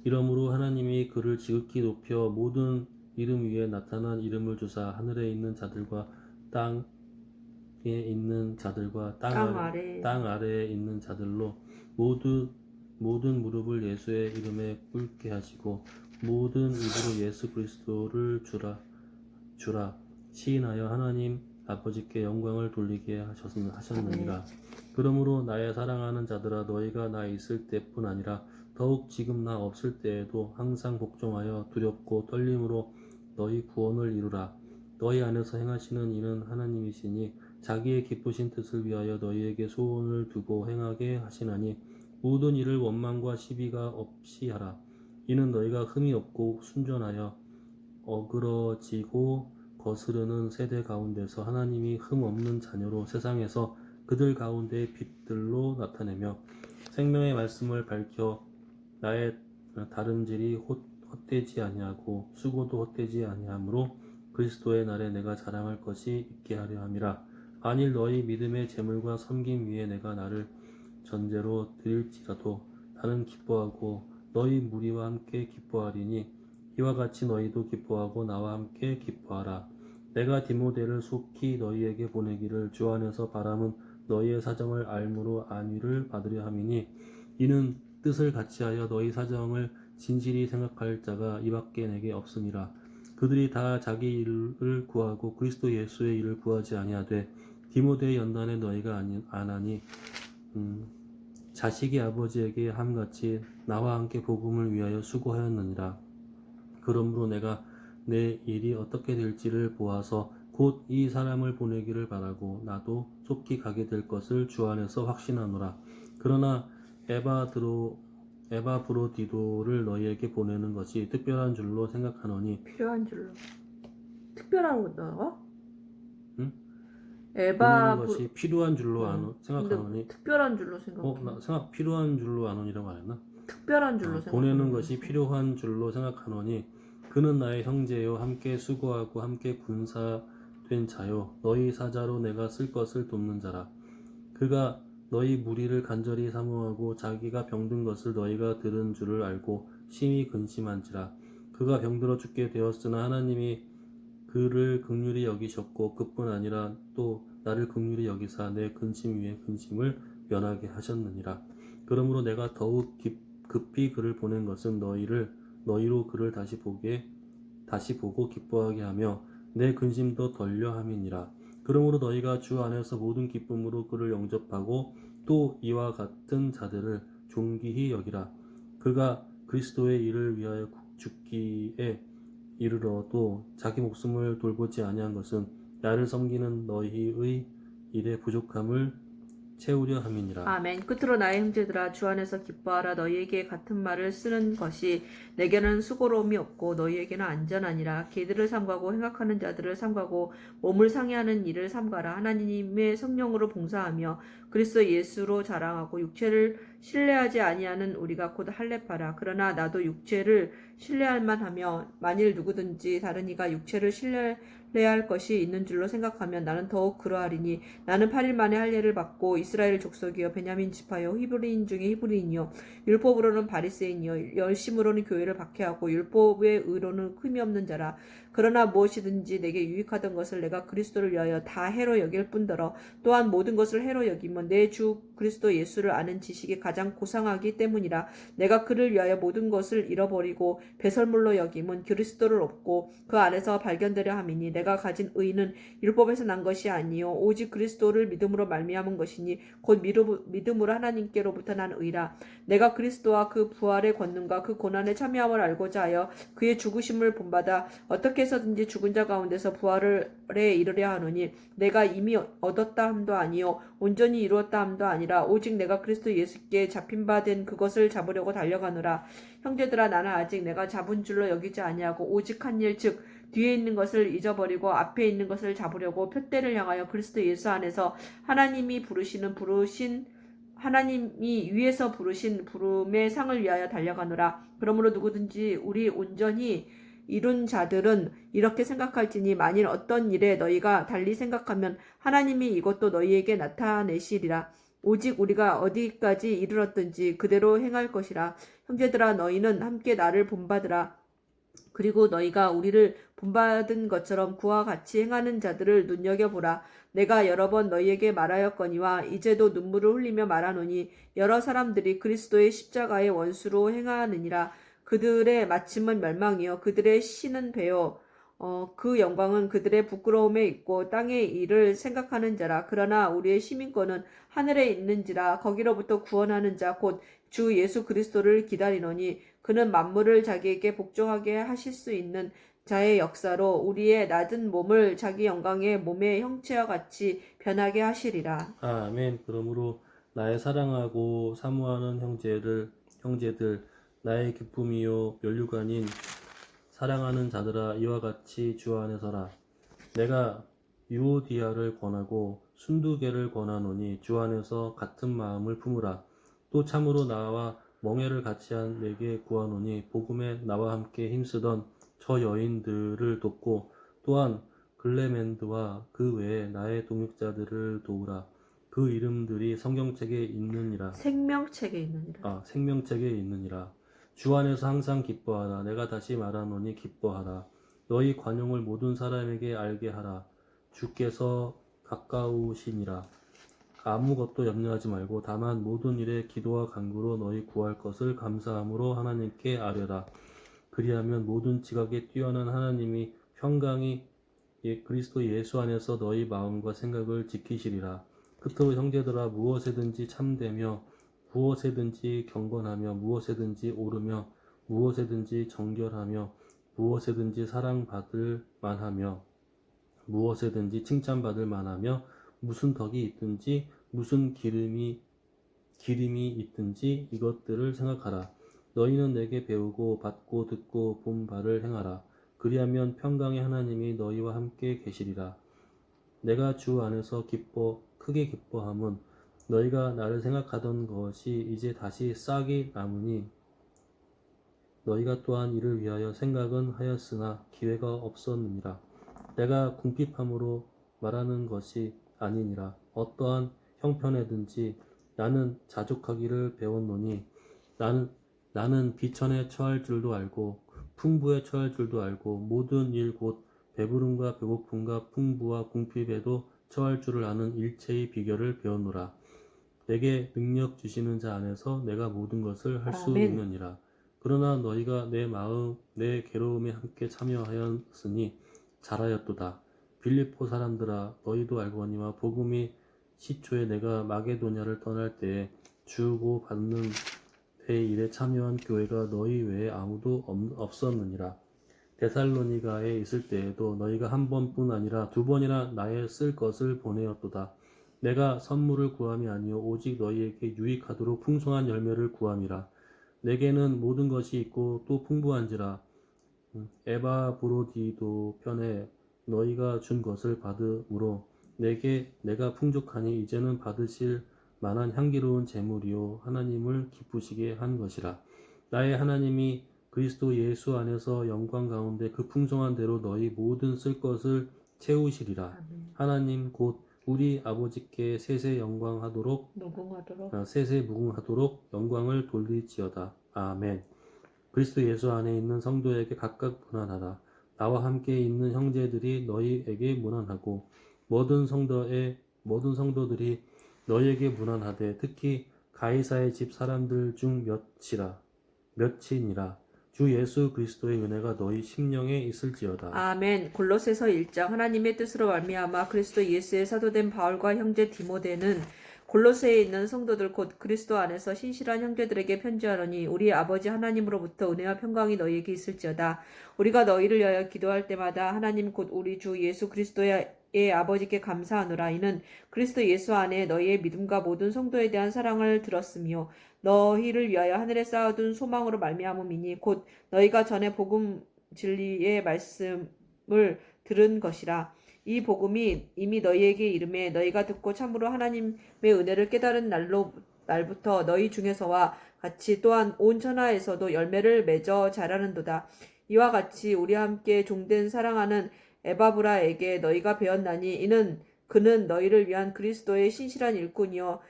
이러므로 하나님이 그를 지극히 높여 모든 이름 위에 나타난 이름을 주사 하늘에 있는 자들과 땅에 있는 자들과 땅 아래에 있는 자들로 모든 무릎을 예수의 이름에 꿇게 하시고 모든 입으로 예수 그리스도를 주라 시인하여 하나님 아버지께 영광을 돌리게 하셨느니라. 그러므로 나의 사랑하는 자들아 너희가 나 있을 때뿐 아니라 더욱 지금 나 없을 때에도 항상 복종하여 두렵고 떨림으로 너희 구원을 이루라. 너희 안에서 행하시는 이는 하나님이시니 자기의 기쁘신 뜻을 위하여 너희에게 소원을 두고 행하게 하시나니 모든 일을 원망과 시비가 없이 하라. 이는 너희가 흠이 없고 순전하여 어그러지고 거스르는 세대 가운데서 하나님이 흠 없는 자녀로 세상에서 그들 가운데의 빛들로 나타내며 생명의 말씀을 밝혀 나의 다름질이 헛되지 아니하고 수고도 헛되지 아니하므로 그리스도의 날에 내가 자랑할 것이 있게 하려 함이라. 만일 너희 믿음의 재물과 섬김 위에 내가 나를 전제로 드릴지라도 나는 기뻐하고 너희 무리와 함께 기뻐하리니 이와 같이 너희도 기뻐하고 나와 함께 기뻐하라. 내가 디모데를 속히 너희에게 보내기를 주 안에서 바람은 너희의 사정을 알므로 안위를 받으려 함이니 이는 뜻을 같이하여 너희 사정을 진실히 생각할 자가 이밖에 내게 없으니라. 그들이 다 자기 일을 구하고 그리스도 예수의 일을 구하지 아니하되 디모데의 연단에 너희가 안하니 자식이 아버지에게 함같이 나와 함께 복음을 위하여 수고하였느니라. 그러므로 내가 내 일이 어떻게 될지를 보아서 곧 이 사람을 보내기를 바라고 나도 속히 가게 될 것을 주 안에서 확신하노라. 그러나 에바브로디도를 너희에게 보내는 것이 특별한 줄로 생각하노니 특별한 거다. 응? 에바 보내는 것이 필요한 줄로 생각하노니 특별한 줄로 생각해. 나 필요한 줄로 아노니라고 안 했나? 특별한 줄로 생각. 보내는 것이 필요한 줄로 생각하노니 그는 나의 형제요 함께 수고하고 함께 군사된 자요 너희 사자로 내가 쓸 것을 돕는 자라. 그가 너희 무리를 간절히 사모하고 자기가 병든 것을 너희가 들은 줄을 알고 심히 근심한지라. 그가 병들어 죽게 되었으나 하나님이 그를 긍휼히 여기셨고 그뿐 아니라 또 나를 긍휼히 여기사 내 근심 위에 근심을 면하게 하셨느니라. 그러므로 내가 더욱 급히 그를 보낸 것은 너희로 그를 다시 보고 기뻐하게 하며 내 근심도 덜려 함이니라. 그러므로 너희가 주 안에서 모든 기쁨으로 그를 영접하고 또 이와 같은 자들을 존귀히 여기라. 그가 그리스도의 일을 위하여 죽기에 이르러도 자기 목숨을 돌보지 아니한 것은 나를 섬기는 너희의 일의 부족함을 채우려 함이니라. 아멘. 끝으로 나의 형제들아 주 안에서 기뻐하라. 너희에게 같은 말을 쓰는 것이 내게는 수고로움이 없고 너희에게는 안전하니라. 개들을 삼가고 행악하는 자들을 삼가고 몸을 상해하는 일을 삼가라. 하나님의 성령으로 봉사하며 그리스도 예수로 자랑하고 육체를 신뢰하지 아니하는 우리가 곧 할례파라. 그러나 나도 육체를 신뢰할 만하며 만일 누구든지 다른 이가 육체를 신뢰할 것이 있는 줄로 생각하면 나는 더욱 그러하리니 나는 8일 만에 할례를 받고 이스라엘 족속이요 베냐민 지파요 히브리인 중에 히브리인이요 율법으로는 바리새인이요 열심으로는 교회를 박해하고 율법의 의로는 흠이 없는 자라. 그러나 무엇이든지 내게 유익하던 것을 내가 그리스도를 위하여 다 해로 여길 뿐더러 또한 모든 것을 해로 여기면 내 주 그리스도 예수를 아는 지식이 가장 고상하기 때문이라. 내가 그를 위하여 모든 것을 잃어버리고 배설물로 여김은 그리스도를 얻고 그 안에서 발견되려 함이니 내가 가진 의는 율법에서 난 것이 아니요 오직 그리스도를 믿음으로 말미암은 것이니 곧 믿음으로 하나님께로부터 난 의라. 내가 그리스도와 그 부활의 권능과 그 고난에 참여함을 알고자 하여 그의 죽으심을 본받아 어떻게 해서든지 죽은 자 가운데서 부활에 이르려 하노니 내가 이미 얻었다 함도 아니요 온전히 이루었다 함도 아니라 오직 내가 그리스도 예수께 잡힌 바 된 그것을 잡으려고 달려가노라. 형제들아 나는 아직 내가 잡은 줄로 여기지 아니하고 오직 한 일 즉 뒤에 있는 것을 잊어버리고 앞에 있는 것을 잡으려고 표대를 향하여 그리스도 예수 안에서 하나님이 위에서 부르신 부름의 상을 위하여 달려가노라. 그러므로 누구든지 우리 온전히 이룬 자들은 이렇게 생각할지니 만일 어떤 일에 너희가 달리 생각하면 하나님이 이것도 너희에게 나타내시리라. 오직 우리가 어디까지 이르렀든지 그대로 행할 것이라. 형제들아 너희는 함께 나를 본받으라. 그리고 너희가 우리를 본받은 것처럼 그와 같이 행하는 자들을 눈여겨보라. 내가 여러 번 너희에게 말하였거니와 이제도 눈물을 흘리며 말하노니 여러 사람들이 그리스도의 십자가의 원수로 행하느니라. 그들의 마침은 멸망이요 그들의 신은 배요 그 영광은 그들의 부끄러움에 있고 땅의 일을 생각하는 자라. 그러나 우리의 시민권은 하늘에 있는지라. 거기로부터 구원하는 자 곧 주 예수 그리스도를 기다리노니 그는 만물을 자기에게 복종하게 하실 수 있는 자의 역사로 우리의 낮은 몸을 자기 영광의 몸의 형체와 같이 변하게 하시리라. 아멘. 그러므로 나의 사랑하고 사모하는 형제들 나의 기쁨이요 멸류가 아닌 사랑하는 자들아 이와 같이 주 안에 서라. 내가 유오디아를 권하고 순두개를 권하노니 주 안에서 같은 마음을 품으라. 또 참으로 나와 멍에를 같이 한 내게 구하노니 복음에 나와 함께 힘쓰던 저 여인들을 돕고 또한 글레멘드와 그 외에 나의 동역자들을 도우라. 그 이름들이 성경책에 있느니라. 생명책에 있느니라. 생명책에 있느니라. 주 안에서 항상 기뻐하라. 내가 다시 말하노니 기뻐하라. 너희 관용을 모든 사람에게 알게 하라. 주께서 가까우시니라. 아무것도 염려하지 말고 다만 모든 일에 기도와 간구로 너희 구할 것을 감사함으로 하나님께 아뢰라. 그리하면 모든 지각에 뛰어난 하나님이 평강이 그리스도 예수 안에서 너희 마음과 생각을 지키시리라. 그토록 형제들아 무엇에든지 참되며 무엇에든지 경건하며 무엇에든지 오르며 무엇에든지 정결하며 무엇에든지 사랑받을 만하며 무엇에든지 칭찬받을 만하며 무슨 덕이 있든지 무슨 기름이 있든지 이것들을 생각하라. 너희는 내게 배우고 받고 듣고 본 바를 행하라. 그리하면 평강의 하나님이 너희와 함께 계시리라. 내가 주 안에서 크게 기뻐함은 너희가 나를 생각하던 것이 이제 다시 싹이 남으니 너희가 또한 이를 위하여 생각은 하였으나 기회가 없었느니라. 내가 궁핍함으로 말하는 것이 아니니라. 어떠한 형편에든지 나는 자족하기를 배웠노니 나는 비천에 처할 줄도 알고 풍부에 처할 줄도 알고 모든 일 곧 배부름과 배고픔과 풍부와 궁핍에도 처할 줄을 아는 일체의 비결을 배웠노라. 내게 능력 주시는 자 안에서 내가 모든 것을 할 수 아멘. 있느니라. 그러나 너희가 내 괴로움에 함께 참여하였으니 잘하였도다. 빌립보 사람들아 너희도 알거니와 복음이 시초에 내가 마게도냐를 떠날 때에 주고 받는 내 일에 참여한 교회가 너희 외에 아무도 없었느니라. 데살로니가에 있을 때에도 너희가 한 번뿐 아니라 두 번이나 나의 쓸 것을 보내었도다. 내가 선물을 구함이 아니요 오직 너희에게 유익하도록 풍성한 열매를 구함이라. 내게는 모든 것이 있고 또 풍부한지라. 에바브로디도 편에 너희가 준 것을 받음으로 내가 풍족하니 이제는 받으실 만한 향기로운 제물이요 하나님을 기쁘시게 한 것이라. 나의 하나님이 그리스도 예수 안에서 영광 가운데 그 풍성한 대로 너희 모든 쓸 것을 채우시리라. 아멘. 하나님 곧 우리 아버지께 세세 무궁하도록 영광을 돌릴지어다. 아멘. 그리스도 예수 안에 있는 성도에게 각각 문안하라. 나와 함께 있는 형제들이 너희에게 문안하고 모든 성도들이 너희에게 문안하되 특히 가이사의 집 사람들 중 몇이니라. 주 예수 그리스도의 은혜가 너희 심령에 있을지어다. 아멘. 골로새서 1장. 하나님의 뜻으로 말미암아 그리스도 예수의 사도된 바울과 형제 디모데는 골로새에 있는 성도들 곧 그리스도 안에서 신실한 형제들에게 편지하노니 우리 아버지 하나님으로부터 은혜와 평강이 너희에게 있을지어다. 우리가 너희를 위하여 기도할 때마다 하나님 곧 우리 주 예수 그리스도의 아버지께 감사하노라. 이는 그리스도 예수 안에 너희의 믿음과 모든 성도에 대한 사랑을 들었으며 너희를 위하여 하늘에 쌓아둔 소망으로 말미암음이니 곧 너희가 전에 복음 진리의 말씀을 들은 것이라. 이 복음이 이미 너희에게 이름에 너희가 듣고 참으로 하나님의 은혜를 깨달은 날부터 너희 중에서와 같이 또한 온 천하에서도 열매를 맺어 자라는도다. 이와 같이 우리와 함께 종된 사랑하는 에바브라에게 너희가 배웠나니 이는 그는 너희를 위한 그리스도의 신실한 일꾼이요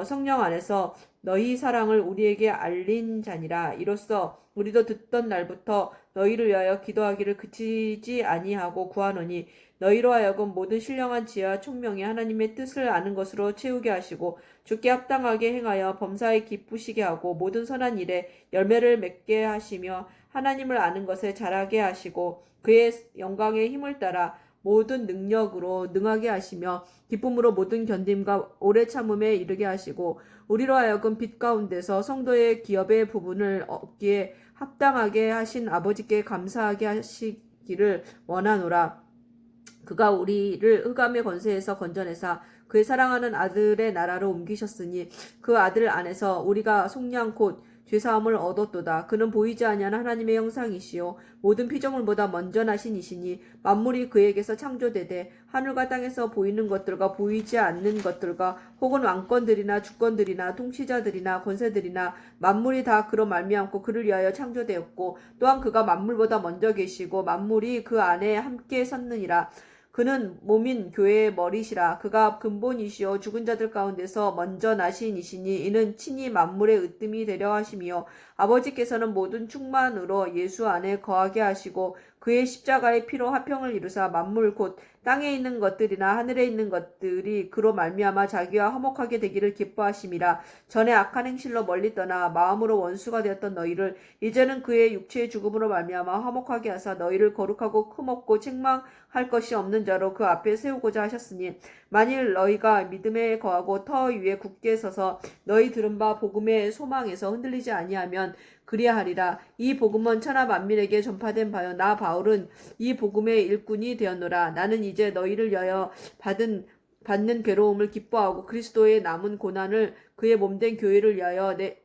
성령 안에서 너희 사랑을 우리에게 알린 자니라. 이로써 우리도 듣던 날부터 너희를 위하여 기도하기를 그치지 아니하고 구하노니 너희로 하여금 모든 신령한 지혜와 총명이 하나님의 뜻을 아는 것으로 채우게 하시고 주께 합당하게 행하여 범사에 기쁘시게 하고 모든 선한 일에 열매를 맺게 하시며 하나님을 아는 것에 자라게 하시고 그의 영광의 힘을 따라 모든 능력으로 능하게 하시며 기쁨으로 모든 견딤과 오래 참음에 이르게 하시고 우리로 하여금 빛 가운데서 성도의 기업의 부분을 얻기에 합당하게 하신 아버지께 감사하게 하시기를 원하노라. 그가 우리를 흑암의 권세에서 건져내사 그의 사랑하는 아들의 나라로 옮기셨으니 그 아들 안에서 우리가 속량 곧 죄사함을 얻었도다. 그는 보이지 아니하는 하나님의 형상이시요 모든 피조물보다 먼저 나신 이시니 만물이 그에게서 창조되되 하늘과 땅에서 보이는 것들과 보이지 않는 것들과 혹은 왕권들이나 주권들이나 통치자들이나 권세들이나 만물이 다 그로 말미암고 그를 위하여 창조되었고 또한 그가 만물보다 먼저 계시고 만물이 그 안에 함께 섰느니라. 그는 몸인 교회의 머리시라. 그가 근본이시요 죽은 자들 가운데서 먼저 나신 이시니 이는 친히 만물의 으뜸이 되려 하심이요 아버지께서는 모든 충만으로 예수 안에 거하게 하시고 그의 십자가의 피로 화평을 이루사 만물 곧 땅에 있는 것들이나 하늘에 있는 것들이 그로 말미암아 자기와 화목하게 되기를 기뻐하심이라. 전에 악한 행실로 멀리 떠나 마음으로 원수가 되었던 너희를 이제는 그의 육체의 죽음으로 말미암아 화목하게 하사 너희를 거룩하고 흠없고 책망할 것이 없는 자로 그 앞에 세우고자 하셨으니 만일 너희가 믿음에 거하고 터 위에 굳게 서서 너희 들은 바 복음의 소망에서 흔들리지 아니하면 그리하리라. 이 복음은 천하 만민에게 전파된 바요 나 바울은 이 복음의 일꾼이 되었노라. 나는 이제 너희를 위하여 받는 괴로움을 기뻐하고 그리스도의 남은 고난을 그의 몸된 교회를 위하여 내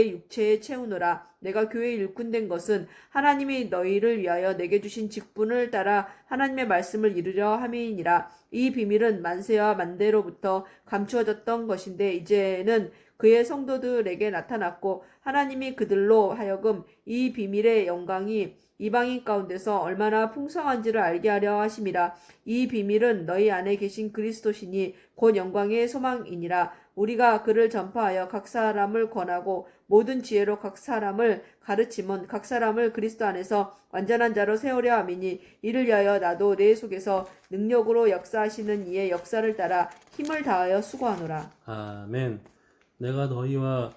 육체에 채우노라. 내가 교회의 일꾼 된 것은 하나님이 너희를 위하여 내게 주신 직분을 따라 하나님의 말씀을 이루려 함이니라. 이 비밀은 만세와 만대로부터 감추어졌던 것인데 이제는 그의 성도들에게 나타났고 하나님이 그들로 하여금 이 비밀의 영광이 이방인 가운데서 얼마나 풍성한지를 알게 하려 하심이라. 이 비밀은 너희 안에 계신 그리스도시니 곧 영광의 소망이니라. 우리가 그를 전파하여 각 사람을 권하고 모든 지혜로 각 사람을 가르치면 각 사람을 그리스도 안에서 완전한 자로 세우려 함이니 이를 위하여 나도 내 속에서 능력으로 역사하시는 이의 역사를 따라 힘을 다하여 수고하노라. 아멘. 내가 너희와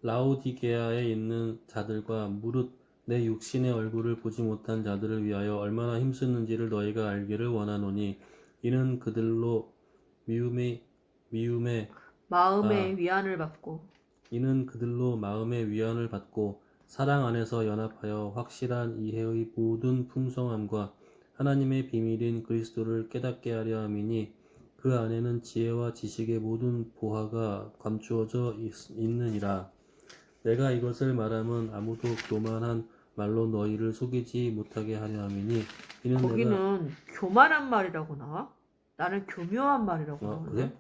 라오디게아에 있는 자들과 무릇 내 육신의 얼굴을 보지 못한 자들을 위하여 얼마나 힘쓰는지를 너희가 알기를 원하노니 이는 그들로 마음의 위안을 받고 사랑 안에서 연합하여 확실한 이해의 모든 풍성함과 하나님의 비밀인 그리스도를 깨닫게 하려 함이니 그 안에는 지혜와 지식의 모든 보화가 감추어져 있느니라. 내가 이것을 말함은 아무도 교만한 말로 너희를 속이지 못하게 하려 함이니 이는 거기는 교만한 말이라고 나와? 나는 교묘한 말이라고 나오는데. 그래?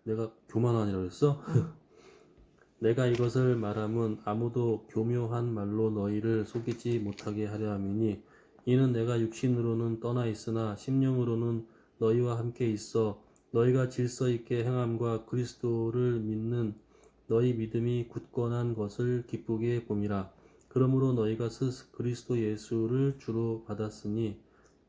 내가 교만한이라고 했어? 내가 이것을 말함은 아무도 교묘한 말로 너희를 속이지 못하게 하려 함이니 이는 내가 육신으로는 떠나 있으나 심령으로는 너희와 함께 있어 너희가 질서 있게 행함과 그리스도를 믿는 너희 믿음이 굳건한 것을 기쁘게 봄이라. 그러므로 너희가 그리스도 예수를 주로 받았으니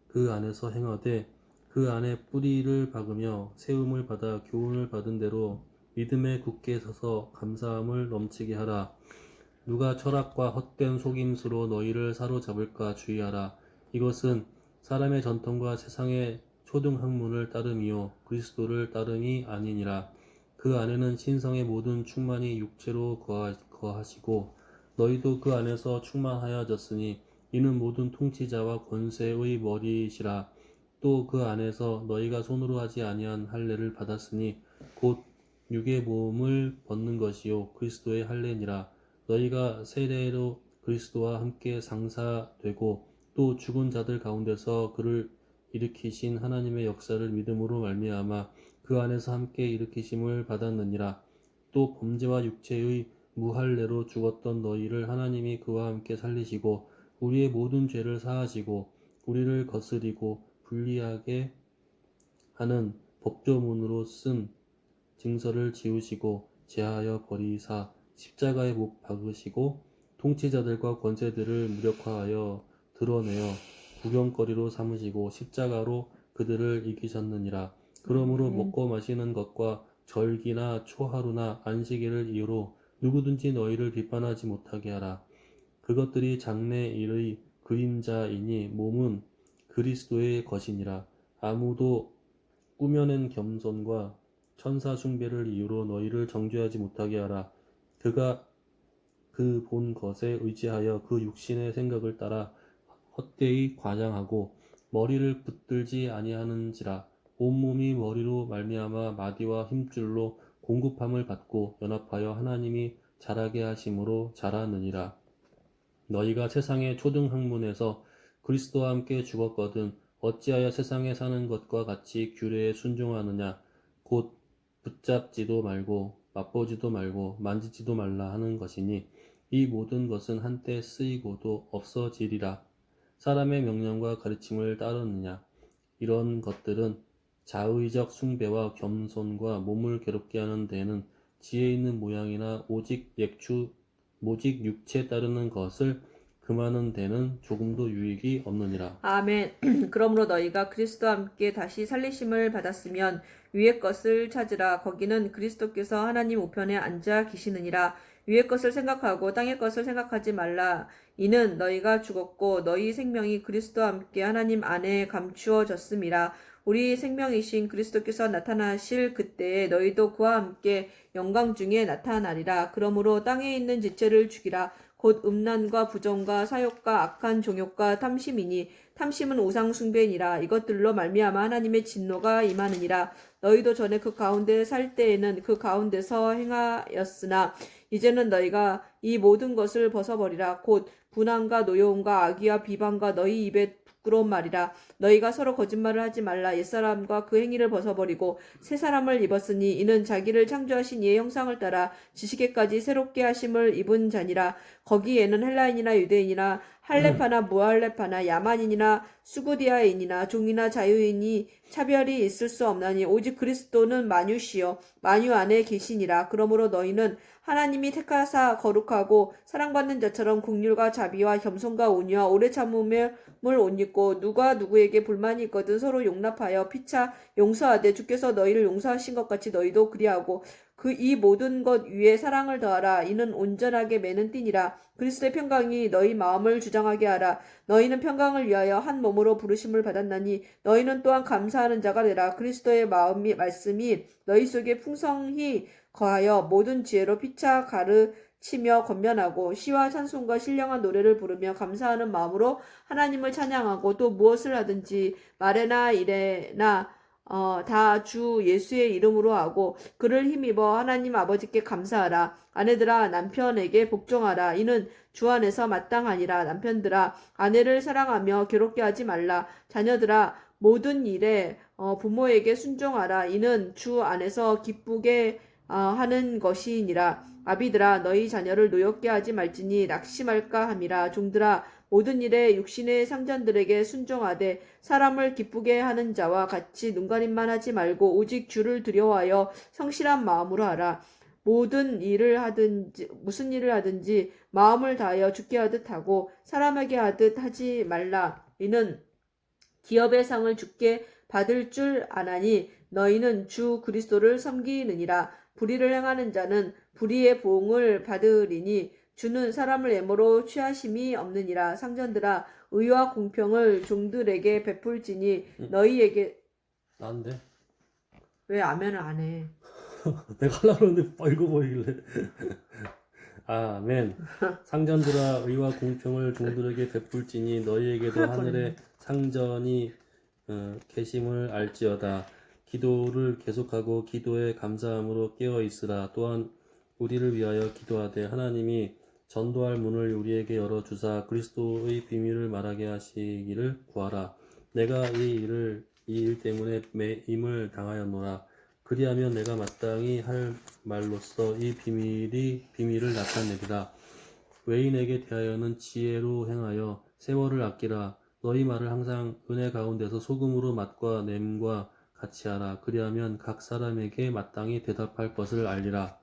그 안에서 행하되 그 안에 뿌리를 박으며 세움을 받아 교훈을 받은 대로 믿음에 굳게 서서 감사함을 넘치게 하라. 누가 철학과 헛된 속임수로 너희를 사로잡을까 주의하라. 이것은 사람의 전통과 세상의 초등학문을 따름이요 그리스도를 따름이 아니니라. 그 안에는 신성의 모든 충만이 육체로 거하시고 너희도 그 안에서 충만하여졌으니 이는 모든 통치자와 권세의 머리이시라. 또 그 안에서 너희가 손으로 하지 아니한 할례를 받았으니 곧 육의 몸을 벗는 것이요 그리스도의 할례니라. 너희가 세례로 그리스도와 함께 상사되고 또 죽은 자들 가운데서 그를 일으키신 하나님의 역사를 믿음으로 말미암아 그 안에서 함께 일으키심을 받았느니라. 또 범죄와 육체의 무할례로 죽었던 너희를 하나님이 그와 함께 살리시고 우리의 모든 죄를 사하시고 우리를 거스리고 불리하게 하는 법조문으로 쓴 증서를 지우시고 제하여 버리사 십자가에 못 박으시고 통치자들과 권세들을 무력화하여 드러내어 구경거리로 삼으시고 십자가로 그들을 이기셨느니라. 그러므로 먹고 마시는 것과 절기나 초하루나 안식일을 이유로 누구든지 너희를 비판하지 못하게 하라. 그것들이 장래일의 그림자이니 몸은 그리스도의 것이니라. 아무도 꾸며낸 겸손과 천사 숭배를 이유로 너희를 정죄하지 못하게 하라. 그가 그 본 것에 의지하여 그 육신의 생각을 따라 헛되이 과장하고 머리를 붙들지 아니하는지라. 온몸이 머리로 말미암아 마디와 힘줄로 공급함을 받고 연합하여 하나님이 자라게 하심으로 자라느니라. 너희가 세상의 초등학문에서 그리스도와 함께 죽었거든 어찌하여 세상에 사는 것과 같이 규례에 순종하느냐. 곧 붙잡지도 말고 맛보지도 말고 만지지도 말라 하는 것이니 이 모든 것은 한때 쓰이고도 없어지리라. 사람의 명령과 가르침을 따르느냐. 이런 것들은 자의적 숭배와 겸손과 몸을 괴롭게 하는 데는 지혜 있는 모양이나 오직 육체에 따르는 것을 금하는 데는 조금도 유익이 없느니라. 아멘. 그러므로 너희가 그리스도와 함께 다시 살리심을 받았으면 위의 것을 찾으라. 거기는 그리스도께서 하나님 우편에 앉아 계시느니라. 위의 것을 생각하고 땅의 것을 생각하지 말라. 이는 너희가 죽었고 너희 생명이 그리스도와 함께 하나님 안에 감추어졌음이라. 우리 생명이신 그리스도께서 나타나실 그때에 너희도 그와 함께 영광 중에 나타나리라. 그러므로 땅에 있는 지체를 죽이라. 곧 음란과 부정과 사욕과 악한 종욕과 탐심이니 탐심은 우상 숭배니라. 이것들로 말미암아 하나님의 진노가 임하느니라. 너희도 전에 그 가운데 살 때에는 그 가운데서 행하였으나 이제는 너희가 이 모든 것을 벗어버리라. 곧 분한과 노여움과 악의와 비방과 너희 입에 부끄러운 말이라. 너희가 서로 거짓말을 하지 말라. 옛사람과 그 행위를 벗어버리고 새 사람을 입었으니 이는 자기를 창조하신 이의 형상을 따라 지식에까지 새롭게 하심을 입은 자니라. 거기에는 헬라인이나 유대인이나 할레파나 무할레파나 야만인이나 수구디아인이나 종이나 자유인이 차별이 있을 수 없나니 오직 그리스도는 만유시요 만유 안에 계시니라. 그러므로 너희는 하나님이 택하사 거룩하고 사랑받는 자처럼 긍휼과 자비와 겸손과 온유와 오래 참음을 옷 입고 누가 누구에게 불만이 있거든 서로 용납하여 피차 용서하되 주께서 너희를 용서하신 것 같이 너희도 그리하고 이 모든 것 위에 사랑을 더하라. 이는 온전하게 매는 띠니라. 그리스도의 평강이 너희 마음을 주장하게 하라. 너희는 평강을 위하여 한 몸으로 부르심을 받았나니 너희는 또한 감사하는 자가 되라. 그리스도의 말씀이 너희 속에 풍성히 거하여 모든 지혜로 피차 가르치며 권면하고 시와 찬송과 신령한 노래를 부르며 감사하는 마음으로 하나님을 찬양하고 또 무엇을 하든지 말에나 일에나 다 주 예수의 이름으로 하고 그를 힘입어 하나님 아버지께 감사하라. 아내들아 남편에게 복종하라. 이는 주 안에서 마땅하니라. 남편들아 아내를 사랑하며 괴롭게 하지 말라. 자녀들아 모든 일에 부모에게 순종하라. 이는 주 안에서 기쁘게 하는 것이니라. 아비들아 너희 자녀를 노엽게 하지 말지니 낙심할까 함이라. 종들아 모든 일에 육신의 상전들에게 순종하되 사람을 기쁘게 하는 자와 같이 눈가림만 하지 말고 오직 주를 두려워하여 성실한 마음으로 하라. 무슨 일을 하든지 마음을 다하여 주께 하듯 하고 사람에게 하듯 하지 말라. 이는 기업의 상을 주께 받을 줄 아나니 너희는 주 그리스도를 섬기느니라. 불의를 행하는 자는 불의의 보응을 받으리니 주는 사람을 애모로 취하심이 없느니라. 상전들아 의와 공평을 종들에게 베풀지니 너희에게 난데 왜 아멘을 안 해? 내가 하려고 했는데 빨고 보이길래. 아멘. 상전들아 의와 공평을 종들에게 베풀지니 너희에게도 큰일 하늘의 뻔했네. 상전이 계심을 알지어다. 기도를 계속하고 기도에 감사함으로 깨어 있으라. 또한 우리를 위하여 기도하되 하나님이 전도할 문을 우리에게 열어 주사 그리스도의 비밀을 말하게 하시기를 구하라. 내가 이 일 때문에 매임을 당하였노라. 그리하면 내가 마땅히 할 말로써 이 비밀을 나타내리라. 외인에게 대하여는 지혜로 행하여 세월을 아끼라. 너희 말을 항상 은혜 가운데서 소금으로 맛과 냄과 같이 하라. 그리하면 각 사람에게 마땅히 대답할 것을 알리라.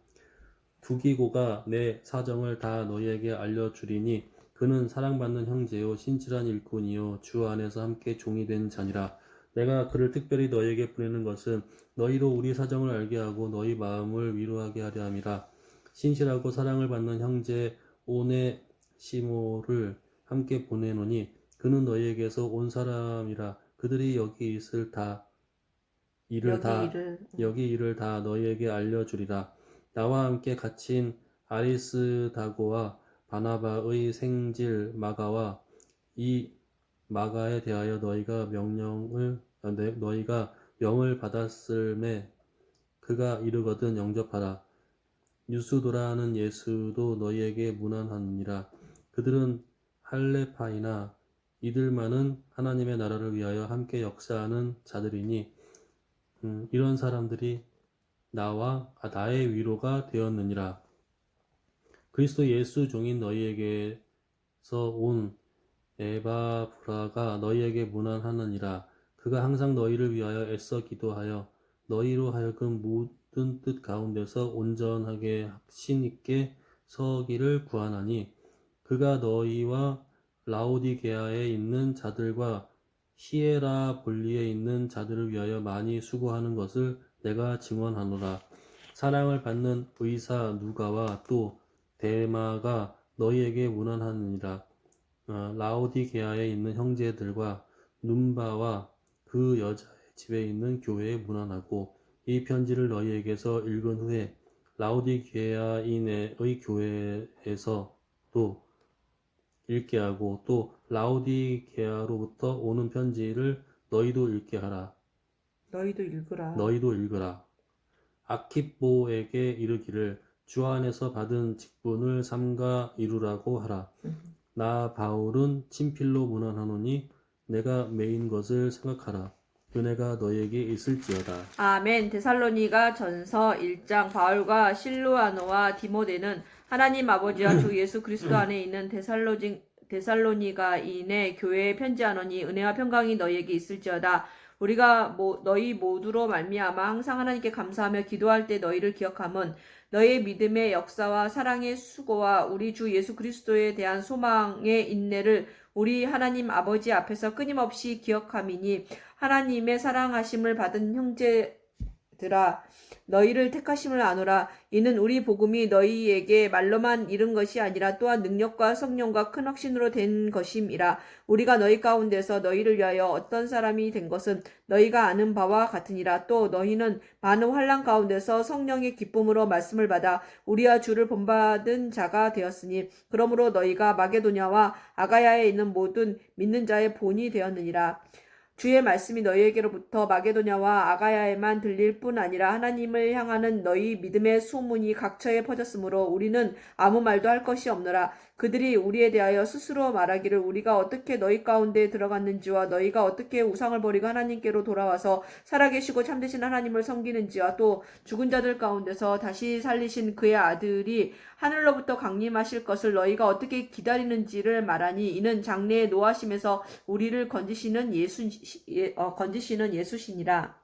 두기고가 내 사정을 다 너희에게 알려주리니 그는 사랑받는 형제요 신실한 일꾼이요 주 안에서 함께 종이 된 자니라. 내가 그를 특별히 너희에게 보내는 것은 너희로 우리 사정을 알게 하고 너희 마음을 위로하게 하려 함이라. 신실하고 사랑을 받는 형제 오네시모를 함께 보내노니 그는 너희에게서 온 사람이라. 그들이 여기 일을 여기 일을 다 너희에게 알려주리라. 나와 함께 갇힌 아리스다고와 바나바의 생질 마가와 이 마가에 대하여 너희가 명을 받았음에 그가 이르거든 영접하라. 유스도라는 예수도 너희에게 문안하느니라. 그들은 할레파이나 이들만은 하나님의 나라를 위하여 함께 역사하는 자들이니 이런 사람들이 나의 위로가 되었느니라. 그리스도 예수 종인 너희에게서 온 에바브라가 너희에게 문안하느니라. 그가 항상 너희를 위하여 애써 기도하여 너희로 하여금 모든 뜻 가운데서 온전하게 확신 있게 서기를 구하나니 그가 너희와 라오디게아에 있는 자들과 히에라볼리에 있는 자들을 위하여 많이 수고하는 것을 내가 증언하노라. 사랑을 받는 의사 누가와 또 데마가 너희에게 문안하느니라. 라오디게아에 있는 형제들과 눈바와 그 여자의 집에 있는 교회에 문안하고 이 편지를 너희에게서 읽은 후에 라오디게아인의 교회에서 또 읽게 하고 또 라오디게아로부터 오는 편지를 너희도 읽게 하라. 너희도 읽으라. 너희도 읽으라. 아키뽀에게 이르기를 주 안에서 받은 직분을 삼가 이루라고 하라. 나 바울은 친필로 문안하노니 내가 매인 것을 생각하라. 은혜가 너희에게 있을지어다. 아멘. 데살로니가 전서 1장. 바울과 실루아노와 디모데는 하나님 아버지와 주 예수 그리스도 안에 있는 데살로니가인의 교회에 편지하노니 은혜와 평강이 너희에게 있을지어다. 우리가 너희 모두로 말미암아 항상 하나님께 감사하며 기도할 때 너희를 기억함은 너희의 믿음의 역사와 사랑의 수고와 우리 주 예수 그리스도에 대한 소망의 인내를 우리 하나님 아버지 앞에서 끊임없이 기억함이니 하나님의 사랑하심을 받은 형제들아 너희를 택하심을 아노라. 이는 우리 복음이 너희에게 말로만 이른 것이 아니라 또한 능력과 성령과 큰 확신으로 된 것임이라. 우리가 너희 가운데서 너희를 위하여 어떤 사람이 된 것은 너희가 아는 바와 같으니라. 또 너희는 많은 환난 가운데서 성령의 기쁨으로 말씀을 받아 우리와 주를 본받은 자가 되었으니 그러므로 너희가 마게도냐와 아가야에 있는 모든 믿는 자의 본이 되었느니라. 주의 말씀이 너희에게로부터 마게도냐와 아가야에만 들릴 뿐 아니라 하나님을 향하는 너희 믿음의 소문이 각처에 퍼졌으므로 우리는 아무 말도 할 것이 없노라. 그들이 우리에 대하여 스스로 말하기를 우리가 어떻게 너희 가운데 들어갔는지와 너희가 어떻게 우상을 버리고 하나님께로 돌아와서 살아계시고 참되신 하나님을 섬기는지와 또 죽은 자들 가운데서 다시 살리신 그의 아들이 하늘로부터 강림하실 것을 너희가 어떻게 기다리는지를 말하니 이는 장래의 노하심에서 우리를 건지시는 예수시니라.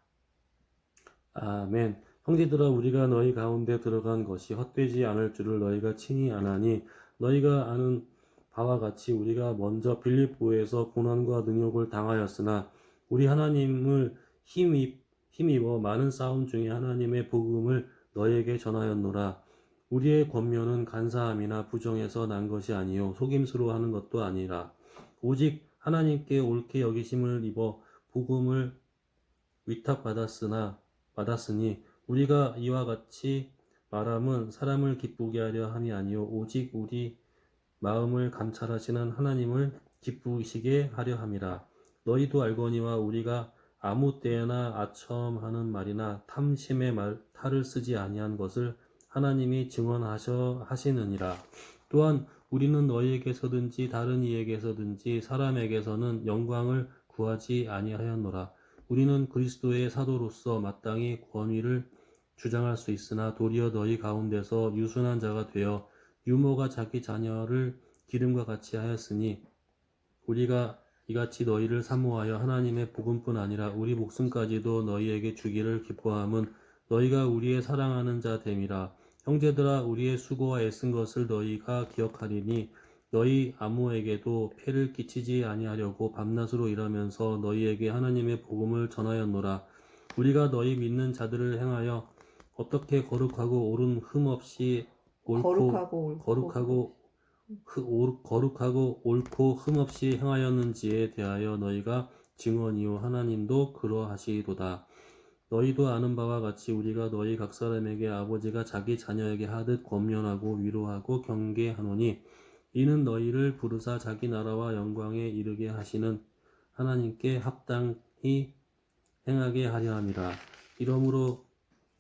아멘. 형제들아 우리가 너희 가운데 들어간 것이 헛되지 않을 줄을 너희가 친히 아나니 너희가 아는 바와 같이 우리가 먼저 빌립보에서 고난과 능욕을 당하였으나 우리 하나님을 힘입어 많은 싸움 중에 하나님의 복음을 너희에게 전하였노라. 우리의 권면은 간사함이나 부정에서 난 것이 아니요 속임수로 하는 것도 아니라 오직 하나님께 옳게 여기심을 입어 복음을 위탁받았으니 우리가 이와 같이 말함은 사람을 기쁘게 하려 함이 아니요 오직 우리 마음을 감찰하시는 하나님을 기쁘시게 하려 함이라. 너희도 알거니와 우리가 아무 때나 아첨하는 말이나 탐심의 탈을 쓰지 아니한 것을 하나님이 하시느니라. 또한 우리는 너희에게서든지 다른 이에게서든지 사람에게서는 영광을 구하지 아니하였노라. 우리는 그리스도의 사도로서 마땅히 권위를 주장할 수 있으나 도리어 너희 가운데서 유순한 자가 되어 유모가 자기 자녀를 기름과 같이 하였으니 우리가 이같이 너희를 사모하여 하나님의 복음뿐 아니라 우리 목숨까지도 너희에게 주기를 기뻐함은 너희가 우리의 사랑하는 자 됨이라. 형제들아 우리의 수고와 애쓴 것을 너희가 기억하리니 너희 아무에게도 폐를 끼치지 아니하려고 밤낮으로 일하면서 너희에게 하나님의 복음을 전하였노라. 우리가 너희 믿는 자들을 행하여 어떻게 거룩하고 옳은 흠 없이 거룩하고 옳고 흠 없이 행하였는지에 대하여 너희가 증언이요 하나님도 그러하시도다. 너희도 아는 바와 같이 우리가 너희 각 사람에게 아버지가 자기 자녀에게 하듯 권면하고 위로하고 경계하노니 이는 너희를 부르사 자기 나라와 영광에 이르게 하시는 하나님께 합당히 행하게 하려 함이라. 이러므로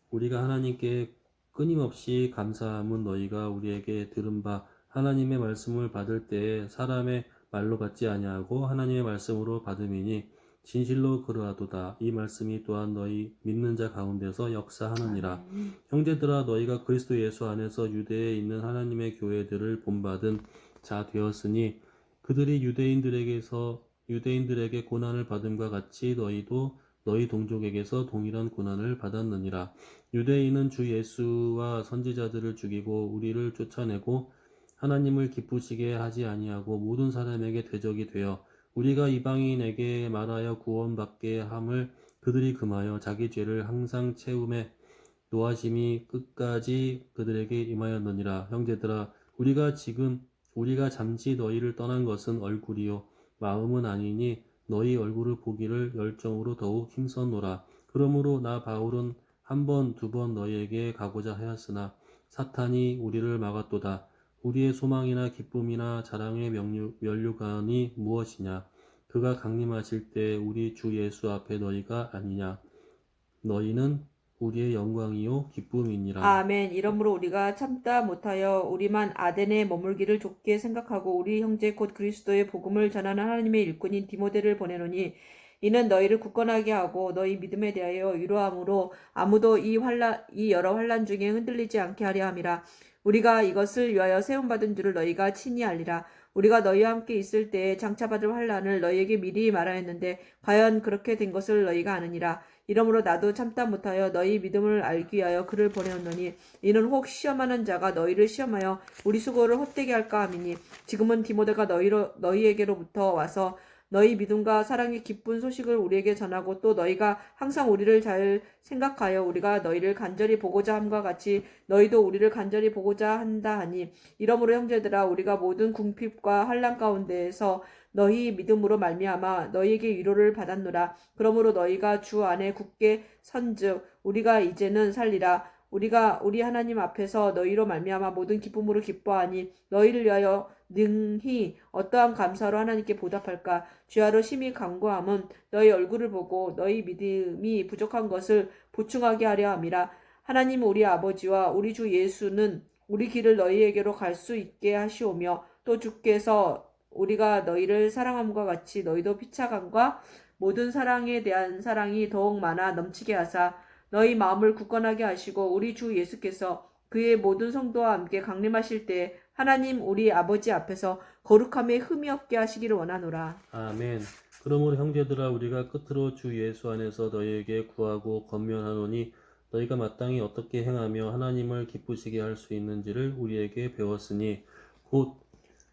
우리가 하나님께 끊임없이 감사함은 너희가 우리에게 들은 바 하나님의 말씀을 받을 때에 사람의 말로 받지 아니하고 하나님의 말씀으로 받음이니 진실로 그러하도다. 이 말씀이 또한 너희 믿는 자 가운데서 역사하느니라. 형제들아 너희가 그리스도 예수 안에서 유대에 있는 하나님의 교회들을 본받은 자 되었으니 그들이 유대인들에게 고난을 받음과 같이 너희도 너희 동족에게서 동일한 고난을 받았느니라. 유대인은 주 예수와 선지자들을 죽이고 우리를 쫓아내고 하나님을 기쁘시게 하지 아니하고 모든 사람에게 대적이 되어 우리가 이방인에게 말하여 구원받게 함을 그들이 금하여 자기 죄를 항상 채움에 노하심이 끝까지 그들에게 임하였느니라. 형제들아 우리가 잠시 너희를 떠난 것은 얼굴이요 마음은 아니니 너희 얼굴을 보기를 열정으로 더욱 힘썼노라. 그러므로 나 바울은 한 번, 두 번 너희에게 가고자 하였으나 사탄이 우리를 막았도다. 우리의 소망이나 기쁨이나 자랑의 면류관이 무엇이냐? 그가 강림하실 때 우리 주 예수 앞에 너희가 아니냐? 너희는 우리의 영광이요 기쁨이니라. 아멘. 이러므로 우리가 참다 못하여 우리만 아덴에 머물기를 좋게 생각하고 우리 형제 곧 그리스도의 복음을 전하는 하나님의 일꾼인 디모데를 보내노니 이는 너희를 굳건하게 하고 너희 믿음에 대하여 위로함으로 아무도 이 여러 환난 중에 흔들리지 않게 하려 함이라. 우리가 이것을 위하여 세움받은 줄을 너희가 친히 알리라. 우리가 너희와 함께 있을 때에 장차 받을 환난을 너희에게 미리 말하였는데 과연 그렇게 된 것을 너희가 아느니라. 이러므로 나도 참다 못하여 너희 믿음을 알기 위하여 그를 보내었노니 이는 혹 시험하는 자가 너희를 시험하여 우리 수고를 헛되게 할까 함이니 지금은 디모데가 너희에게로부터 와서 너희 믿음과 사랑의 기쁜 소식을 우리에게 전하고 또 너희가 항상 우리를 잘 생각하여 우리가 너희를 간절히 보고자 함과 같이 너희도 우리를 간절히 보고자 한다 하니 이러므로 형제들아 우리가 모든 궁핍과 환난 가운데에서 너희 믿음으로 말미암아 너희에게 위로를 받았노라. 그러므로 너희가 주 안에 굳게 선즉 우리가 이제는 살리라. 우리가 우리 하나님 앞에서 너희로 말미암아 모든 기쁨으로 기뻐하니 너희를 위하여 능히 어떠한 감사로 하나님께 보답할까. 주야로 심히 간구함은 너희 얼굴을 보고 너희 믿음이 부족한 것을 보충하게 하려 함이라. 하나님 우리 아버지와 우리 주 예수는 우리 길을 너희에게로 갈 수 있게 하시오며 또 주께서 우리가 너희를 사랑함과 같이 너희도 피차감과 모든 사랑에 대한 사랑이 더욱 많아 넘치게 하사 너희 마음을 굳건하게 하시고 우리 주 예수께서 그의 모든 성도와 함께 강림하실 때 하나님 우리 아버지 앞에서 거룩함에 흠이 없게 하시기를 원하노라. 아멘. 그러므로 형제들아 우리가 끝으로 주 예수 안에서 너희에게 구하고 권면하노니 너희가 마땅히 어떻게 행하며 하나님을 기쁘시게 할 수 있는지를 우리에게 배웠으니 곧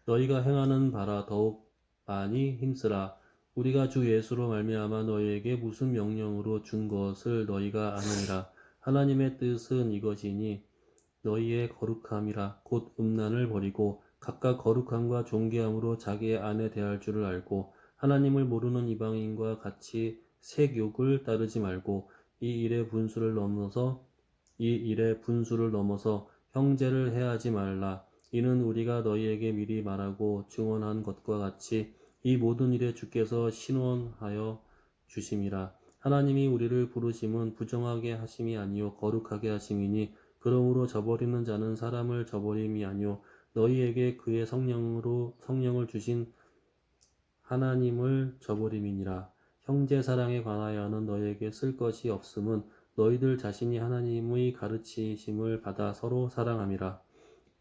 너희가 행하는 바라 더욱 많이 힘쓰라. 우리가 주 예수로 말미암아 너희에게 무슨 명령으로 준 것을 너희가 아느니라. 하나님의 뜻은 이것이니 너희의 거룩함이라 곧 음란을 버리고 각각 거룩함과 존귀함으로 자기의 아내 대할 줄을 알고 하나님을 모르는 이방인과 같이 색욕을 따르지 말고 이 일의 분수를 넘어서 이 일의 분수를 넘어서 형제를 해하지 말라. 이는 우리가 너희에게 미리 말하고 증언한 것과 같이 이 모든 일에 주께서 신원하여 주심이라. 하나님이 우리를 부르심은 부정하게 하심이 아니요 거룩하게 하심이니 그러므로 저버리는 자는 사람을 저버림이 아니요 너희에게 그의 성령을 주신 하나님을 저버림이니라. 형제 사랑에 관하여는 너희에게 쓸 것이 없음은 너희들 자신이 하나님의 가르치심을 받아 서로 사랑함이라.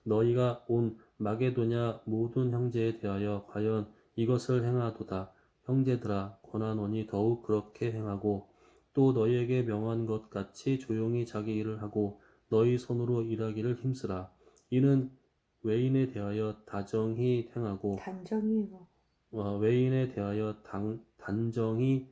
너희가 온 마게도냐 모든 형제에 대하여 과연 이것을 행하도다. 형제들아 권하노니 더욱 그렇게 행하고 또 너희에게 명한 것 같이 조용히 자기 일을 하고 너희 손으로 일하기를 힘쓰라. 이는 외인에 대하여 다정히 행하고 단정히 외인에 대하여 단정히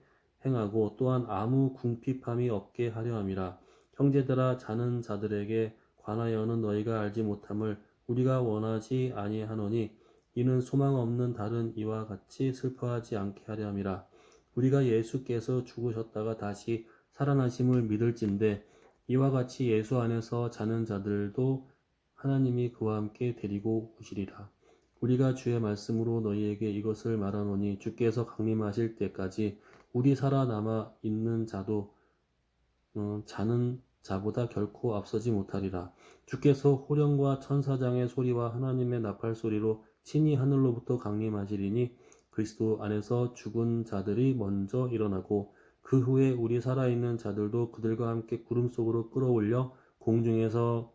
행하고 또한 아무 궁핍함이 없게 하려 함이라. 형제들아 자는 자들에게 관하여는 너희가 알지 못함을 우리가 원하지 아니하노니 이는 소망 없는 다른 이와 같이 슬퍼하지 않게 하려 함이라. 우리가 예수께서 죽으셨다가 다시 살아나심을 믿을진대 이와 같이 예수 안에서 자는 자들도 하나님이 그와 함께 데리고 오시리라. 우리가 주의 말씀으로 너희에게 이것을 말하노니 주께서 강림하실 때까지 우리 살아남아 있는 자도 자는 자보다 결코 앞서지 못하리라. 주께서 호령과 천사장의 소리와 하나님의 나팔 소리로 친히 하늘로부터 강림하시리니 그리스도 안에서 죽은 자들이 먼저 일어나고 그 후에 우리 살아있는 자들도 그들과 함께 구름 속으로 끌어올려 공중에서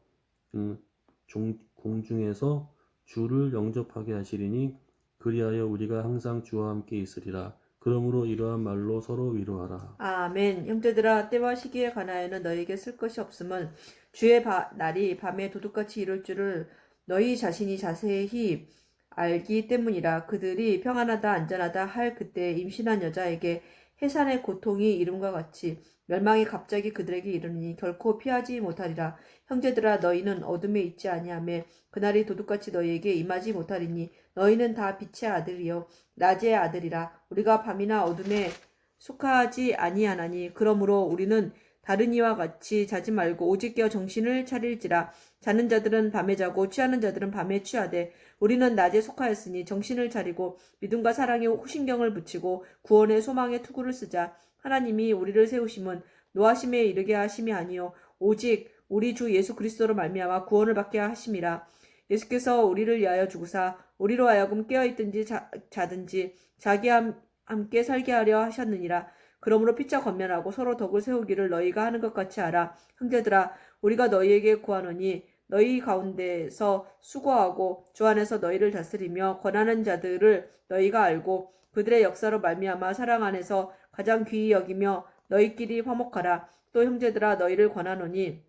주를 영접하게 하시리니 그리하여 우리가 항상 주와 함께 있으리라. 그러므로 이러한 말로 서로 위로하라. 아멘. 형제들아 때와 시기에 관하여는 너희에게 쓸 것이 없음은 주의 날이 밤에 도둑같이 이룰 줄을 너희 자신이 자세히 알기 때문이라. 그들이 평안하다 안전하다 할 그때 임신한 여자에게 해산의 고통이 이름과 같이 멸망이 갑자기 그들에게 이르니 결코 피하지 못하리라. 형제들아 너희는 어둠에 있지 아니하며 그날이 도둑같이 너희에게 임하지 못하리니 너희는 다 빛의 아들이요 낮의 아들이라. 우리가 밤이나 어둠에 속하지 아니하나니 그러므로 우리는 다른 이와 같이 자지 말고 오직 깨어 정신을 차릴지라. 자는 자들은 밤에 자고 취하는 자들은 밤에 취하되 우리는 낮에 속하였으니 정신을 차리고 믿음과 사랑에 호신경을 붙이고 구원의 소망에 투구를 쓰자. 하나님이 우리를 세우심은 노하심에 이르게 하심이 아니요 오직 우리 주 예수 그리스도로 말미암아 구원을 받게 하심이라. 예수께서 우리를 위하여 죽으사 우리로 하여금 깨어있든지 자든지 자기와 함께 살게 하려 하셨느니라. 그러므로 피차 권면하고 서로 덕을 세우기를 너희가 하는 것 같이 하라. 형제들아 우리가 너희에게 구하노니 너희 가운데서 수고하고 주 안에서 너희를 다스리며 권하는 자들을 너희가 알고 그들의 역사로 말미암아 사랑 안에서 가장 귀히 여기며 너희끼리 화목하라. 또 형제들아 너희를 권하노니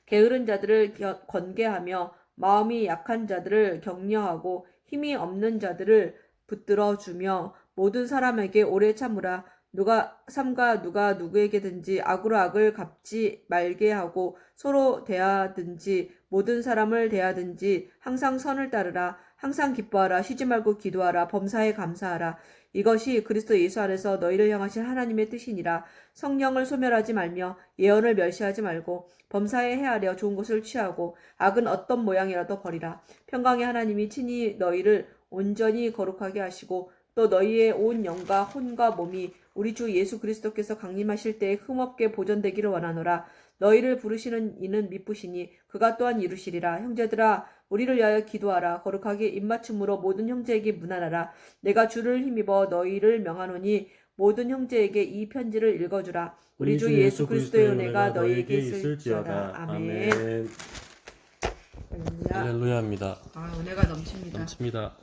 게으른 자들을 권계하며 마음이 약한 자들을 격려하고 힘이 없는 자들을 붙들어주며 모든 사람에게 오래 참으라. 누가 삼가 누가 누구에게든지 악으로 악을 갚지 말게 하고 서로 대하든지 모든 사람을 대하든지 항상 선을 따르라. 항상 기뻐하라. 쉬지 말고 기도하라. 범사에 감사하라. 이것이 그리스도 예수 안에서 너희를 향하신 하나님의 뜻이니라. 성령을 소멸하지 말며 예언을 멸시하지 말고 범사에 헤아려 좋은 것을 취하고 악은 어떤 모양이라도 버리라. 평강의 하나님이 친히 너희를 온전히 거룩하게 하시고 또 너희의 온 영과 혼과 몸이 우리 주 예수 그리스도께서 강림하실 때에 흠없게 보존되기를 원하노라. 너희를 부르시는 이는 미쁘시니 그가 또한 이루시리라. 형제들아 우리를 위하여 기도하라. 거룩하게 입맞춤으로 모든 형제에게 문안하라. 내가 주를 힘입어 너희를 명하노니 모든 형제에게 이 편지를 읽어주라. 우리 주 예수 그리스도의 은혜가 너희에게 있을지어다. 아멘. 할렐루야. 할렐루야입니다. 은혜가 넘칩니다. 넘칩니다.